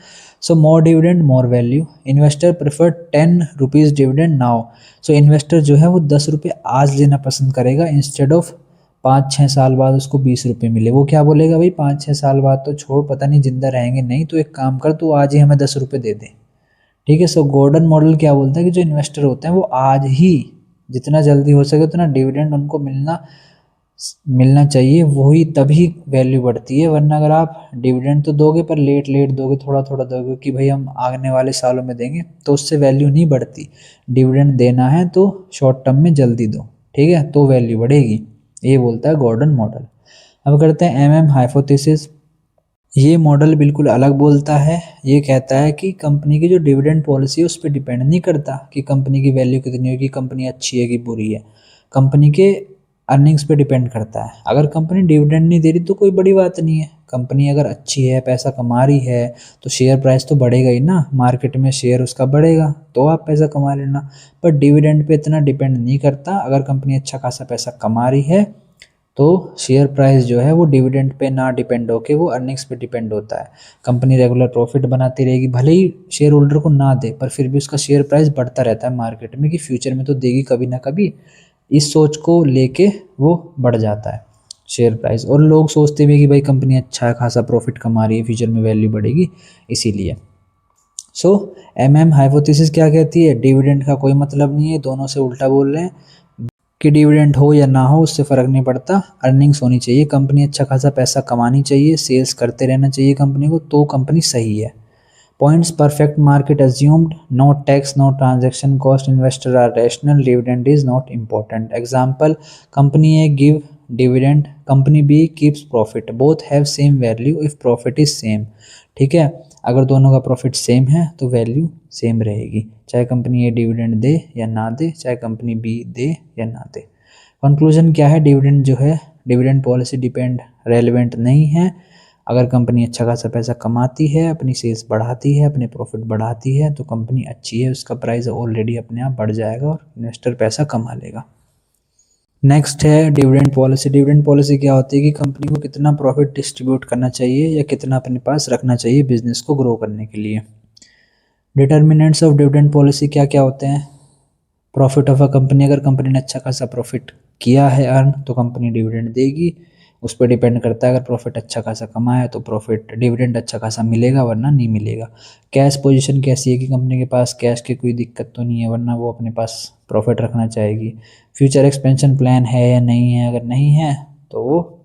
So more dividend more value, investor prefer 10 rupees dividend now. So investor जो है वो 10 रुपये आज लेना पसंद करेगा, इंस्टेड ऑफ 5-6 साल बाद उसको 20 रुपये मिले। वो क्या बोलेगा, भाई 5-6 साल बाद तो छोड़, पता नहीं जिंदा रहेंगे नहीं, तो एक काम कर तू आज ही हमें 10 रुपये दे दे, ठीक है। सो गॉर्डन मॉडल क्या बोलता है कि जो इन्वेस्टर होते हैं वो आज ही जितना जल्दी हो सके उतना डिविडेंड उनको मिलना चाहिए, वही तभी वैल्यू बढ़ती है। वरना अगर आप डिविडेंड तो दोगे पर लेट लेट दोगे, थोड़ा थोड़ा दोगे कि भाई हम आने वाले सालों में देंगे, तो उससे वैल्यू नहीं बढ़ती। डिविडेंड देना है तो शॉर्ट टर्म में जल्दी दो, ठीक है, तो वैल्यू बढ़ेगी। ये बोलता है गॉर्डन मॉडल। अब करते हैं एमएम हाइपोथेसिस। ये मॉडल बिल्कुल अलग बोलता है। ये कहता है कि कंपनी की जो डिविडेंड पॉलिसी है उस पर डिपेंड नहीं करता कि कंपनी की वैल्यू कितनी होगी, कंपनी अच्छी है कि बुरी है, कंपनी के अर्निंग्स पे डिपेंड करता है। अगर कंपनी डिविडेंड नहीं दे रही तो कोई बड़ी बात नहीं है, कंपनी अगर अच्छी है, पैसा कमा रही है, तो शेयर प्राइस तो बढ़ेगा ही ना, मार्केट में शेयर उसका बढ़ेगा तो आप पैसा कमा लेना। पर डिविडेंड पे इतना डिपेंड नहीं करता, अगर कंपनी अच्छा खासा पैसा कमा रही है तो शेयर प्राइस जो है वो डिविडेंड पे ना डिपेंड होके वो अर्निंग्स पे डिपेंड होता है। कंपनी रेगुलर प्रॉफिट बनाती रहेगी, भले ही शेयर होल्डर को ना दे, पर फिर भी उसका शेयर प्राइस बढ़ता रहता है मार्केट में कि फ्यूचर में तो देगी कभी ना कभी। इस सोच को लेके वो बढ़ जाता है शेयर प्राइस, और लोग सोचते हुए कि भाई कंपनी अच्छा खासा प्रॉफिट कमा रही है, फ्यूचर में वैल्यू बढ़ेगी, इसीलिए। सो एमएम हाइपोथेसिस क्या कहती है, डिविडेंड का कोई मतलब नहीं है, दोनों से उल्टा बोल रहे हैं कि डिविडेंड हो या ना हो उससे फ़र्क नहीं पड़ता, अर्निंग्स होनी चाहिए, कंपनी अच्छा खासा पैसा कमानी चाहिए, सेल्स करते रहना चाहिए कंपनी को, तो कंपनी सही है। Points perfect market assumed, no tax, no transaction cost, investor are rational, dividend is not important. Example, company A give dividend, company B keeps profit, both have same value if profit is same. ठीक है, अगर दोनों का प्रॉफिट सेम है तो वैल्यू सेम रहेगी, चाहे कंपनी ए डिविडेंड दे या ना दे, चाहे कंपनी बी दे या ना दे। कंक्लूजन क्या है, डिविडेंड जो है, डिविडेंड पॉलिसी डिपेंड रेलिवेंट नहीं है। अगर कंपनी अच्छा खासा पैसा कमाती है, अपनी सेल्स बढ़ाती है, अपने प्रॉफिट बढ़ाती है, तो कंपनी अच्छी है, उसका प्राइस ऑलरेडी अपने आप बढ़ जाएगा और इन्वेस्टर पैसा कमा लेगा। नेक्स्ट है डिविडेंड पॉलिसी। डिविडेंड पॉलिसी क्या होती है कि कंपनी को कितना प्रॉफिट डिस्ट्रीब्यूट करना चाहिए या कितना अपने पास रखना चाहिए बिजनेस को ग्रो करने के लिए। डिटर्मिनेंट्स ऑफ डिविडेंड पॉलिसी क्या क्या होते हैं, प्रॉफिट ऑफ अ कंपनी, अगर कंपनी ने अच्छा खासा प्रॉफिट किया है अर्न तो कंपनी डिविडेंड देगी, उस पर डिपेंड करता है, अगर प्रॉफिट अच्छा खासा कमाया है तो प्रॉफिट डिविडेंड अच्छा खासा मिलेगा वरना नहीं मिलेगा। कैश पोजीशन कैसी है कि कंपनी के पास कैश की कोई दिक्कत तो नहीं है वरना वो अपने पास प्रॉफिट रखना चाहेगी। फ्यूचर एक्सपेंशन प्लान है या नहीं है, अगर नहीं है तो वो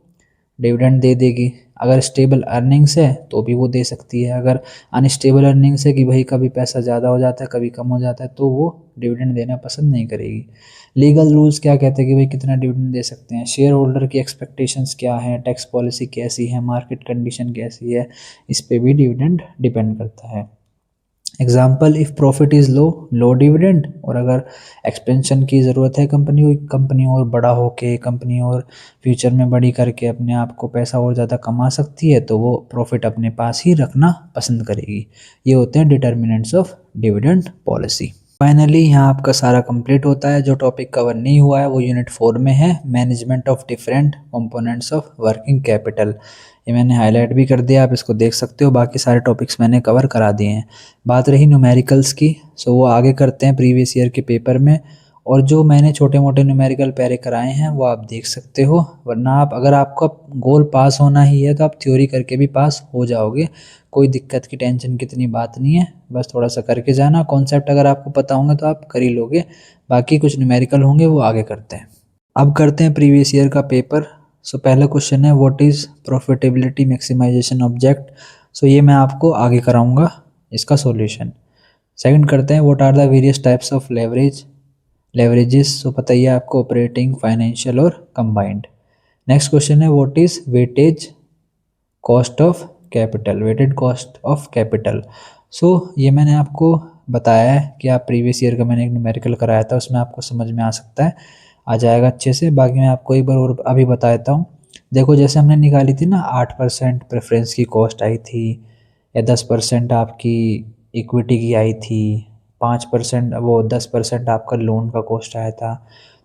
डिविडेंड दे देगी। अगर स्टेबल अर्निंग्स है तो भी वो दे सकती है, अगर अनस्टेबल अर्निंग्स है कि भाई कभी पैसा ज़्यादा हो जाता है कभी कम हो जाता है तो वो डिविडेंड देना पसंद नहीं करेगी। लीगल रूल्स क्या कहते हैं कि भाई कितना डिविडेंड दे सकते हैं, शेयर होल्डर की एक्सपेक्टेशंस क्या है, टैक्स पॉलिसी कैसी है, मार्केट कंडीशन कैसी है, इस पे भी डिविडेंड डिपेंड करता है। Example, if profit is low, low dividend, और अगर एक्सपेंशन की ज़रूरत है कंपनी और बड़ा होके कंपनी और फ्यूचर में बड़ी करके अपने आप को पैसा और ज़्यादा कमा सकती है तो वो प्रॉफिट अपने पास ही रखना पसंद करेगी। ये होते हैं determinants of dividend policy. Finally यहाँ आपका सारा कंप्लीट होता है। जो टॉपिक कवर नहीं हुआ है वो यूनिट 4 में है, management of different components of working capital. ये मैंने हाईलाइट भी कर दिया, आप इसको देख सकते हो, बाकी सारे टॉपिक्स मैंने कवर करा दिए हैं। बात रही न्यूमेरिकल्स की, सो वो आगे करते हैं प्रीवियस ईयर के पेपर में, और जो मैंने छोटे मोटे न्यूमेरिकल पैरे कराए हैं वो आप देख सकते हो, वरना आप अगर आपका गोल पास होना ही है तो आप थ्योरी करके भी पास हो जाओगे, कोई दिक्कत की टेंशन की इतनी बात नहीं है, बस थोड़ा सा करके जाना, कॉन्सेप्ट अगर आपको पता होंगे तो आप कर ही लोगे, बाकी कुछ न्यूमेरिकल होंगे वो आगे करते हैं। अब करते हैं प्रीवियस ईयर का पेपर। सो पहला क्वेश्चन है, what is profitability maximization object. So ये मैं आपको आगे कराऊंगा इसका सॉल्यूशन। सेकंड करते हैं, what are the various types of leverages. So पता ही है आपको, ऑपरेटिंग, फाइनेंशियल और कंबाइंड। नेक्स्ट क्वेश्चन है, what is weightage cost of capital, weighted cost of capital. So ये मैंने आपको बताया है कि आप प्रीवियस ईयर का मैंने एक न्यूमेरिकल कराया था, उसमें आपको समझ में आ सकता है, आ जाएगा अच्छे से। बाकी मैं आपको एक बार और अभी बता देता हूँ। देखो जैसे हमने निकाली थी ना, 8% प्रेफरेंस की कॉस्ट आई थी, या 10% आपकी इक्विटी की आई थी, 5% वो 10% आपका लोन का कॉस्ट आया था।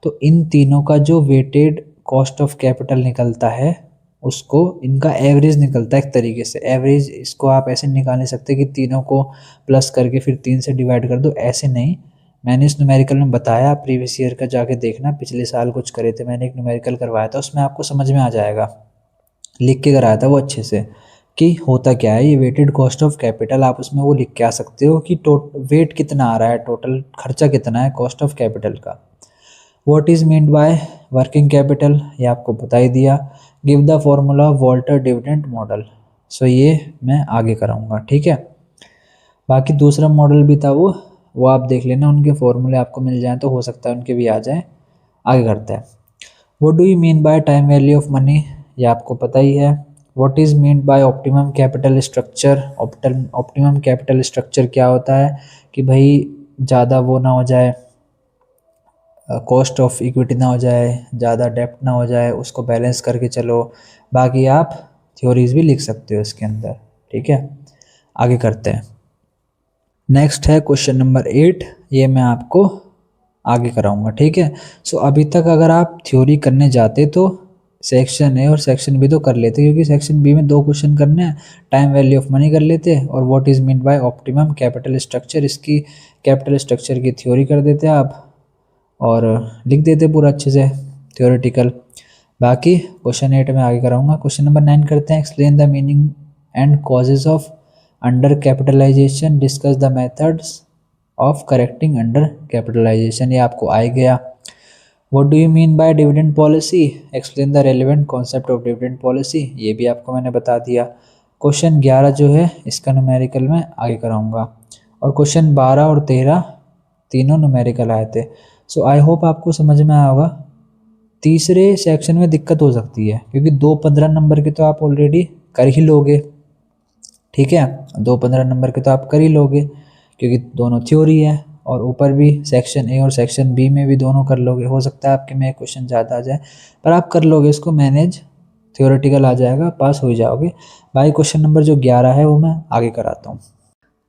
तो इन तीनों का जो वेटेड कॉस्ट ऑफ कैपिटल निकलता है उसको, इनका एवरेज निकलता है एक तरीके से। एवरेज इसको आप ऐसे निकाल नहीं सकते कि तीनों को प्लस करके फिर 3 से डिवाइड कर दो, ऐसे नहीं। मैंने इस न्यूमेरिकल में बताया, प्रीवियस ईयर का जाके देखना, पिछले साल कुछ करे थे मैंने, एक न्यूमेरिकल करवाया था, उसमें आपको समझ में आ जाएगा, लिख के कराया था वो अच्छे से कि होता क्या है। ये वेटेड कॉस्ट ऑफ कैपिटल आप उसमें वो लिख के आ सकते हो कि वेट कितना आ रहा है, टोटल खर्चा कितना है कॉस्ट ऑफ कैपिटल का। What is meant by working capital, ये आपको बता ही दिया। Give the formula Walter dividend model. So ये मैं आगे कराऊंगा, ठीक है। बाकी दूसरा मॉडल भी था वो आप देख लेना, उनके फॉर्मूले आपको मिल जाएं तो हो सकता है उनके भी आ जाएं। आगे करते हैं, what do you mean by time value of money, ये आपको पता ही है। What is mean by optimum capital structure, optimum capital structure क्या होता है कि भाई ज़्यादा वो ना हो जाए, कॉस्ट ऑफ इक्विटी ना हो जाए, ज़्यादा डेप्ट ना हो जाए, उसको बैलेंस करके चलो। बाकी आप थ्योरीज भी लिख सकते हो इसके अंदर, ठीक है। आगे करते हैं, नेक्स्ट है क्वेश्चन नंबर 8, ये मैं आपको आगे कराऊंगा, ठीक है। सो अभी तक अगर आप थ्योरी करने जाते तो सेक्शन ए और सेक्शन बी तो कर लेते, क्योंकि सेक्शन बी में 2 क्वेश्चन करने हैं, टाइम वैल्यू ऑफ मनी कर लेते और what is mean by optimum capital structure, इसकी कैपिटल स्ट्रक्चर की थ्योरी कर देते आप और लिख देते पूरा अच्छे से थ्योरेटिकल। बाकी क्वेश्चन 8 में आगे कराऊंगा। क्वेश्चन नंबर 9 करते हैं, explain the meaning and causes of under capitalization, discuss the methods of correcting under capitalization, ये आपको आ गया। What do you mean by dividend policy, explain the relevant concept of dividend policy, ये भी आपको मैंने बता दिया। क्वेश्चन 11 जो है इसका न्यूमेरिकल में आगे कराऊंगा, और क्वेश्चन 12 और 13 तीनों न्यूमेरिकल आए थे। सो आई होप आपको समझ में आया होगा। तीसरे सेक्शन में दिक्कत हो सकती है क्योंकि 2 15 नंबर के तो आप ऑलरेडी कर ही लोगे, ठीक है, 2 15 नंबर के तो आप कर ही लोगे क्योंकि दोनों थ्योरी है, और ऊपर भी सेक्शन ए और सेक्शन बी में भी दोनों कर लोगे। हो सकता है आपके में एक क्वेश्चन ज़्यादा आ जाए, पर आप कर लोगे इसको मैनेज, थ्योरेटिकल आ जाएगा, पास हो ही जाओगे। भाई क्वेश्चन नंबर जो 11 है वो मैं आगे कराता हूँ।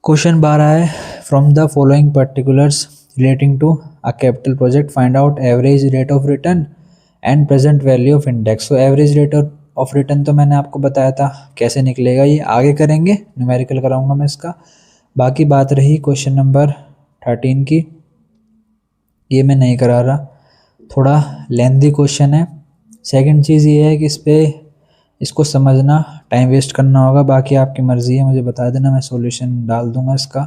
क्वेश्चन 12 है, from the following particulars relating to a capital project find out average rate of return and present value of index. So average rate of return तो मैंने आपको बताया था कैसे निकलेगा, ये आगे करेंगे, न्यूमेरिकल कराऊंगा मैं इसका। बाकी बात रही क्वेश्चन नंबर 13 की, ये मैं नहीं करा रहा, थोड़ा लेंथी क्वेश्चन है। सेकंड चीज़ ये है कि इसको समझना टाइम वेस्ट करना होगा, बाकी आपकी मर्ज़ी है, मुझे बता देना, मैं सॉल्यूशन डाल दूंगा इसका।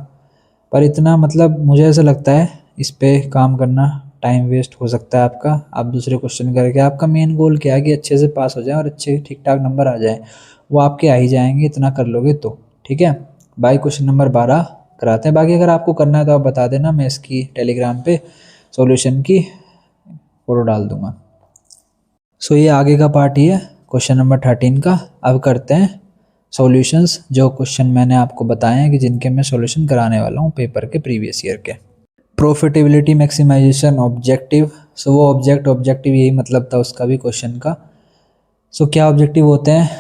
पर इतना मतलब मुझे ऐसा लगता है इस पर काम करना टाइम वेस्ट हो सकता है आपका। आप दूसरे क्वेश्चन करके, आपका मेन गोल क्या है कि अच्छे से पास हो जाए और अच्छे ठीक ठाक नंबर आ जाए, वो आपके आ ही जाएंगे इतना कर लोगे तो, ठीक है। बाई क्वेश्चन नंबर 12 कराते हैं। बाकी अगर आपको करना है तो आप बता देना, मैं इसकी टेलीग्राम पे सॉल्यूशन की फ़ोटो डाल दूंगा। सो ये आगे का पार्ट ही है क्वेश्चन नंबर 13 का। अब करते हैं सॉल्यूशंस, जो क्वेश्चन मैंने आपको बताए हैं कि जिनके मैं सॉल्यूशन कराने वाला हूँ पेपर के प्रीवियस ईयर के। प्रॉफिटेबिलिटी मैक्सिमाइजेशन ऑब्जेक्टिव, सो वो ऑब्जेक्टिव यही मतलब था उसका भी क्वेश्चन का। सो क्या ऑब्जेक्टिव होते हैं?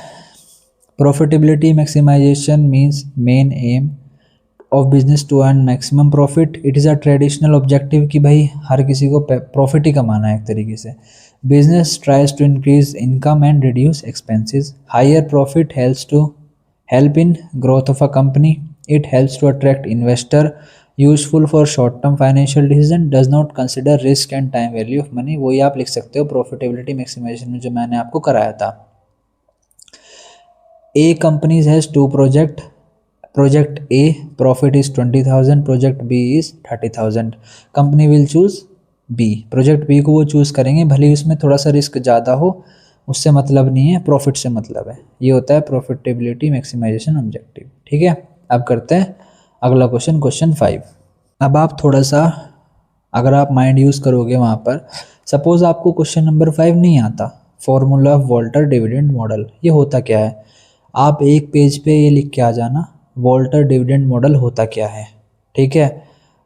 Profitability maximization means main aim of business to earn maximum profit. It is a traditional objective कि भाई हर किसी को प्रॉफिट ही कमाना है एक तरीके से। Business tries to increase income and reduce expenses. Higher profit help in growth of a company. It helps to attract investor. Useful for short term financial decision. Does not consider risk and time value of money. वही आप लिख सकते हो प्रॉफिटेबिलिटी मैक्सिमाइजेशन में जो मैंने आपको कराया था। A companies has two project A profit is 20,000, project B is 30,000. Company will choose B, project B को वो चूज़ करेंगे भले ही उसमें थोड़ा सा रिस्क ज़्यादा हो, उससे मतलब नहीं है, प्रॉफिट से मतलब है। ये होता है प्रॉफिटेबिलिटी मैक्सिमाइजेशन ऑब्जेक्टिव, ठीक है। अब करते हैं अगला क्वेश्चन, क्वेश्चन 5। अब आप थोड़ा सा अगर आप माइंड यूज़ करोगे वहाँ पर, सपोज आपको क्वेश्चन नंबर 5 नहीं आता, formula of Walter dividend model, ये होता क्या है? आप एक पेज पे ये लिख के आ जाना, वॉल्टर डिविडेंड मॉडल होता क्या है, ठीक है।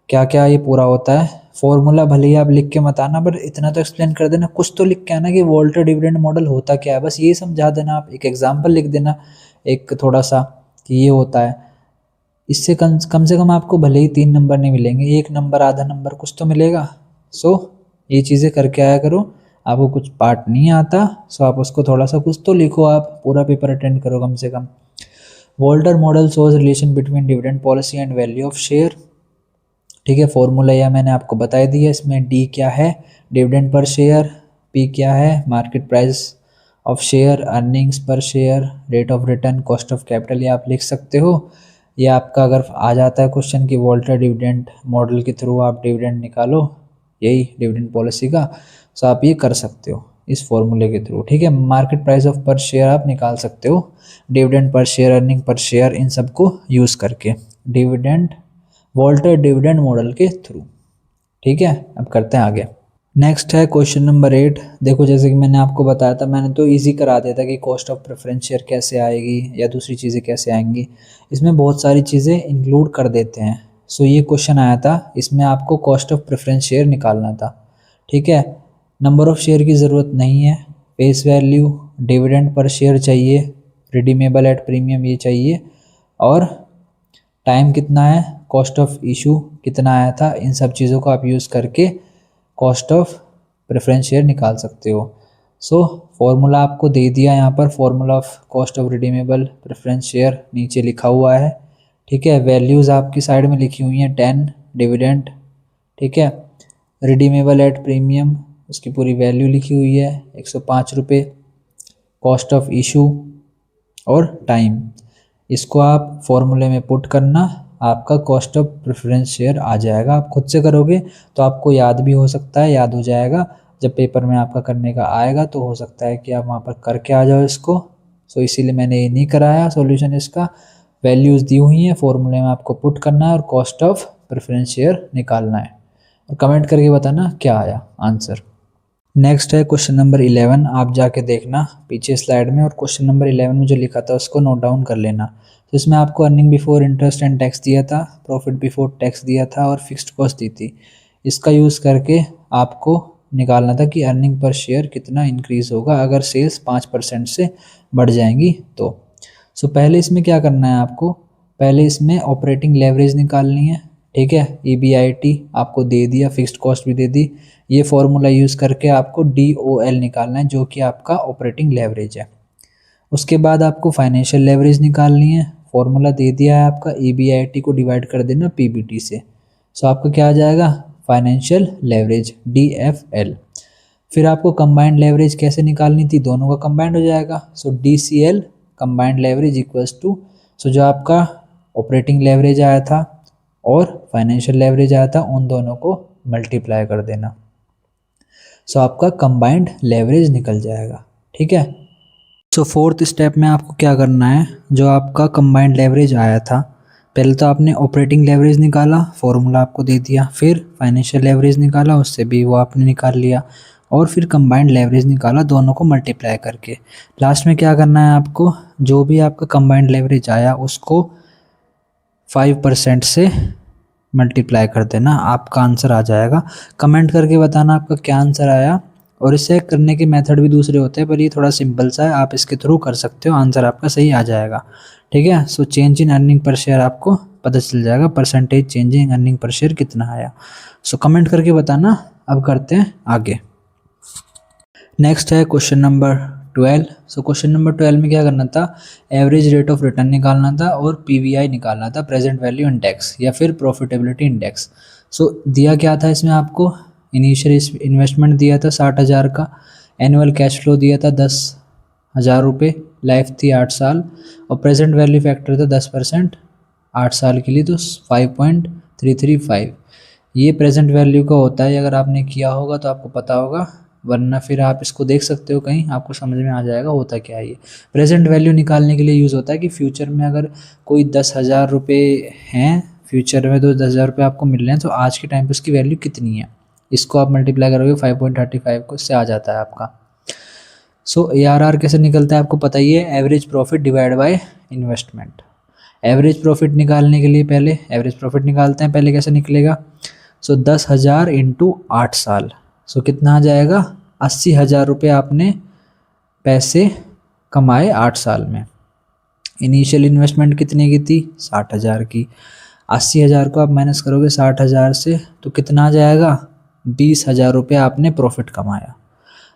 क्या क्या ये पूरा होता है, फॉर्मूला भले ही आप लिख के मत आना, पर इतना तो एक्सप्लेन कर देना, कुछ तो लिख के आना कि वॉल्टर डिविडेंड मॉडल होता क्या है, बस ये समझा देना। आप एक एग्जाम्पल लिख देना एक थोड़ा सा कि ये होता है। इससे कम से कम आपको भले ही 3 नंबर नहीं मिलेंगे, 1 नंबर आधा नंबर कुछ तो मिलेगा। सो ये चीज़ें करके आया करो। आपको कुछ पार्ट नहीं आता, सो आप उसको थोड़ा सा कुछ तो लिखो, आप पूरा पेपर अटेंड करो कम से कम। Walter model shows relation between dividend policy and value of share, ठीक है। फॉर्मूला या मैंने आपको बता दिया, इसमें डी क्या है, डिविडेंड पर शेयर, पी क्या है, market price of share, earnings per share, rate of return, cost of capital, ये आप लिख सकते हो। ये आपका अगर आ जाता है क्वेश्चन कि वॉल्टर डिविडेंड मॉडल के थ्रू आप डिविडेंड निकालो, यही डिविडेंड पॉलिसी का, सो आप ये कर सकते हो इस फॉर्मूले के थ्रू, ठीक है। Market price of per share आप निकाल सकते हो, dividend per share, earning per share, इन सबको यूज़ करके डिविडेंड वॉल्टर डिविडेंड मॉडल के थ्रू, ठीक है। अब करते हैं आगे। नेक्स्ट है क्वेश्चन नंबर 8। देखो जैसे कि मैंने आपको बताया था, मैंने तो इजी करा दिया था कि कॉस्ट ऑफ प्रेफरेंस शेयर कैसे आएगी या दूसरी चीज़ें कैसे आएंगी, इसमें बहुत सारी चीज़ें इंक्लूड कर देते हैं। सो ये क्वेश्चन आया था, इसमें आपको कॉस्ट ऑफ प्रेफरेंस शेयर निकालना था, ठीक है। नंबर ऑफ शेयर की ज़रूरत नहीं है, face value, dividend per share चाहिए, रिडीमेबल एट प्रीमियम ये चाहिए, और टाइम कितना है, कॉस्ट ऑफ इशू कितना आया था, इन सब चीज़ों को आप यूज़ करके कॉस्ट ऑफ प्रेफरेंस शेयर निकाल सकते हो। सो फॉर्मूला आपको दे दिया यहाँ पर, formula of cost of redeemable preference share नीचे लिखा हुआ है, ठीक है। वैल्यूज़ आपकी साइड में लिखी हुई हैं, 10 डिविडेंड, ठीक है। रिडीमेबल एट प्रीमियम उसकी पूरी वैल्यू लिखी हुई है 105 रुपये, कॉस्ट ऑफ इशू और टाइम, इसको आप फॉर्मूले में पुट करना, आपका कॉस्ट ऑफ प्रेफरेंस शेयर आ जाएगा। आप खुद से करोगे तो आपको याद भी हो सकता है, याद हो जाएगा, जब पेपर में आपका करने का आएगा तो हो सकता है कि आप वहाँ पर करके आ जाओ इसको। सो इसीलिए मैंने ये नहीं कराया सॉल्यूशन। इसका वैल्यूज़ दी हुई हैं, फॉर्मूले में आपको पुट करना है और कॉस्ट ऑफ प्रेफरेंस शेयर निकालना है और कमेंट करके बताना क्या आया आंसर। नेक्स्ट है क्वेश्चन नंबर 11। आप जाके देखना पीछे स्लाइड में और क्वेश्चन नंबर 11 में जो लिखा था उसको नोट डाउन कर लेना। तो इसमें आपको earning before interest and tax दिया था, प्रॉफिट बिफोर टैक्स दिया था और फिक्स्ड कॉस्ट दी थी। इसका यूज़ करके आपको निकालना था कि अर्निंग पर शेयर कितना इंक्रीज़ होगा अगर सेल्स 5% से बढ़ जाएंगी तो। सो पहले इसमें क्या करना है आपको, पहले इसमें ऑपरेटिंग लेवरेज निकालनी है। ठीक है, EBIT आपको दे दिया, फिक्स्ड कॉस्ट भी दे दी। ये फॉर्मूला यूज़ करके आपको DOL निकालना है जो कि आपका ऑपरेटिंग लेवरेज है। उसके बाद आपको फाइनेंशियल लेवरेज निकालनी है। फॉर्मूला दे दिया है आपका, EBIT को डिवाइड कर देना PBT से। सो आपका क्या आ जाएगा, फाइनेंशियल लेवरेज DFL। फिर आपको कंबाइंड लेवरेज कैसे निकालनी थी, दोनों का कंबाइंड हो जाएगा। So DCL combined leverage equals to, so जो आपका ऑपरेटिंग लेवरेज आया था और फाइनेंशियल लेवरेज आया था उन दोनों को मल्टीप्लाई कर देना। सो आपका कंबाइंड लेवरेज निकल जाएगा। ठीक है, सो फोर्थ स्टेप में आपको क्या करना है, जो आपका कंबाइंड लेवरेज आया था पहले तो आपने ऑपरेटिंग लेवरेज निकाला, फॉर्मूला आपको दे दिया, फिर फाइनेंशियल लेवरेज निकाला, उससे भी वो आपने निकाल लिया और फिर कंबाइंड लेवरेज निकाला दोनों को मल्टीप्लाई करके। लास्ट में क्या करना है आपको, जो भी आपका कंबाइंड लेवरेज आया उसको 5% से मल्टीप्लाई कर देना, आपका आंसर आ जाएगा। कमेंट करके बताना आपका क्या आंसर आया। और इसे करने के मेथड भी दूसरे होते हैं पर ये थोड़ा सिंपल सा है, आप इसके थ्रू कर सकते हो, आंसर आपका सही आ जाएगा। ठीक है, so change in earning per share आपको पता चल जाएगा, percentage change in earning per share कितना आया। सो कमेंट करके बताना। अब करते हैं आगे। नेक्स्ट है question number 12। So question number 12 में क्या करना था, एवरेज रेट ऑफ रिटर्न निकालना था और PVI निकालना था, प्रेजेंट वैल्यू इंडेक्स या फिर प्रॉफिटेबिलिटी इंडेक्स। सो दिया क्या था इसमें आपको, इनिशियल इन्वेस्टमेंट दिया था 60,000 का, एनुअल कैश फ्लो दिया था 10,000 रुपये, लाइफ थी 8 साल और प्रेजेंट वैल्यू फैक्टर था 10% 8 साल के लिए, तो 5.335। ये प्रेजेंट वैल्यू का होता है, अगर आपने किया होगा तो आपको पता होगा, वरना फिर आप इसको देख सकते हो कहीं, आपको समझ में आ जाएगा होता क्या है। ये प्रेजेंट वैल्यू निकालने के लिए यूज़ होता है कि फ्यूचर में अगर कोई 10,000 रुपये हैं, फ्यूचर में तो 10,000 रुपये आपको मिल रहे हैं, तो आज के टाइम पे उसकी वैल्यू कितनी है, इसको आप मल्टीप्लाई करोगे 5.35 को, इससे आ जाता है आपका। सो ARR कैसे निकलता है आपको पता ही है, average profit divide by investment. Average profit निकालने के लिए पहले एवरेज प्रॉफिट निकालते हैं, पहले कैसे निकलेगा, सो 10,000 इंटू 8 साल, सो कितना आ जाएगा, 80,000 रुपये आपने पैसे कमाए 8 साल में। इनिशियल इन्वेस्टमेंट कितने की थी, 60,000 की। 80,000 को आप माइनस करोगे 60,000 से तो कितना आ जाएगा, 20,000 रुपये आपने प्रॉफिट कमाया।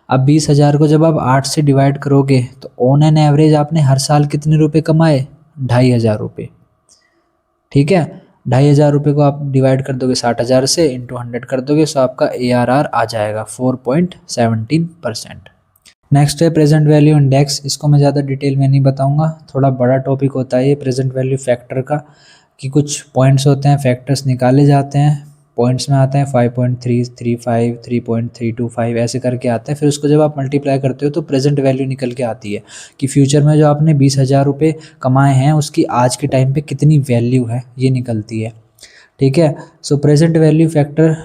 अब 20,000 को जब आप 8 से डिवाइड करोगे तो ऑन एन एवरेज आपने हर साल कितने रुपए कमाए, 2,500 रुपये। ठीक है, 2,500 रुपये को आप डिवाइड कर दोगे 60,000 से, इंटू 100 कर दोगे, सो आपका ARR आ जाएगा 4.17%। नेक्स्ट है प्रेजेंट वैल्यू इंडेक्स। इसको मैं ज़्यादा डिटेल में नहीं बताऊंगा, थोड़ा बड़ा टॉपिक होता है ये प्रेजेंट वैल्यू फैक्टर का, कि कुछ पॉइंट्स होते हैं, फैक्टर्स निकाले जाते हैं, पॉइंट्स में आते हैं 5.335, 3.325 ऐसे करके आते हैं। फिर उसको जब आप मल्टीप्लाई करते हो तो प्रेजेंट वैल्यू निकल के आती है कि फ्यूचर में जो आपने 20,000 रुपये कमाए हैं उसकी आज के टाइम पे कितनी वैल्यू है, ये निकलती है। ठीक है, so present value factor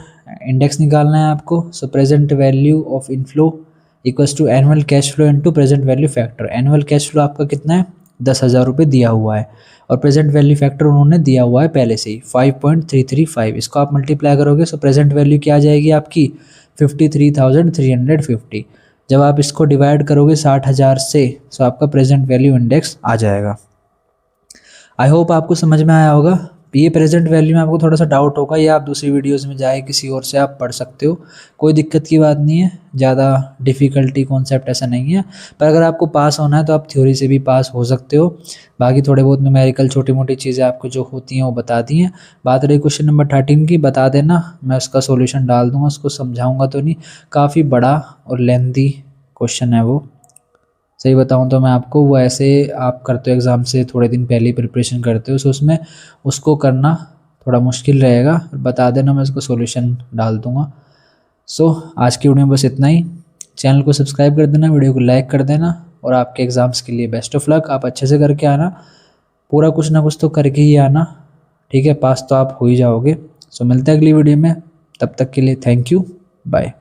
index निकालना है आपको। So present value of inflow equals to annual cash flow into present value factor. Annual cash flow आपका कितना है, 10,000 रुपये दिया हुआ है और प्रेजेंट वैल्यू फैक्टर उन्होंने दिया हुआ है पहले से ही 5.335। इसको आप मल्टीप्लाई करोगे सो प्रेजेंट वैल्यू क्या आ जाएगी आपकी, 53,350। जब आप इसको डिवाइड करोगे 60,000 से, सो आपका प्रेजेंट वैल्यू इंडेक्स आ जाएगा। आई होप आपको समझ में आया होगा। ये प्रेजेंट वैल्यू में आपको थोड़ा सा डाउट होगा, या आप दूसरी वीडियोस में जाए किसी और से आप पढ़ सकते हो, कोई दिक्कत की बात नहीं है, ज़्यादा डिफ़िकल्टी कॉन्सेप्ट ऐसा नहीं है। पर अगर आपको पास होना है तो आप थ्योरी से भी पास हो सकते हो। बाकी थोड़े बहुत न्यूमेरिकल छोटी मोटी चीज़ें आपको जो होती हैं वो बता दी हैं। बात रही क्वेश्चन नंबर 13 की, बता देना, मैं उसका सोल्यूशन डाल दूँगा, उसको समझाऊँगा तो नहीं, काफ़ी बड़ा और लेंथी क्वेश्चन है वो। सही बताऊं तो मैं आपको, वो ऐसे आप करते हो एग्ज़ाम से थोड़े दिन पहले ही प्रिपरेशन करते हो, सो उसमें उसको करना थोड़ा मुश्किल रहेगा, बता देना, मैं उसको सॉल्यूशन डाल दूंगा। सो आज की वीडियो में बस इतना ही। चैनल को सब्सक्राइब कर देना, वीडियो को लाइक कर देना और आपके एग्ज़ाम्स के लिए बेस्ट ऑफ लक। आप अच्छे से करके आना, पूरा कुछ ना कुछ तो करके ही आना, ठीक है। पास तो आप हो ही जाओगे। सो मिलते हैं अगली वीडियो में, तब तक के लिए थैंक यू, बाय।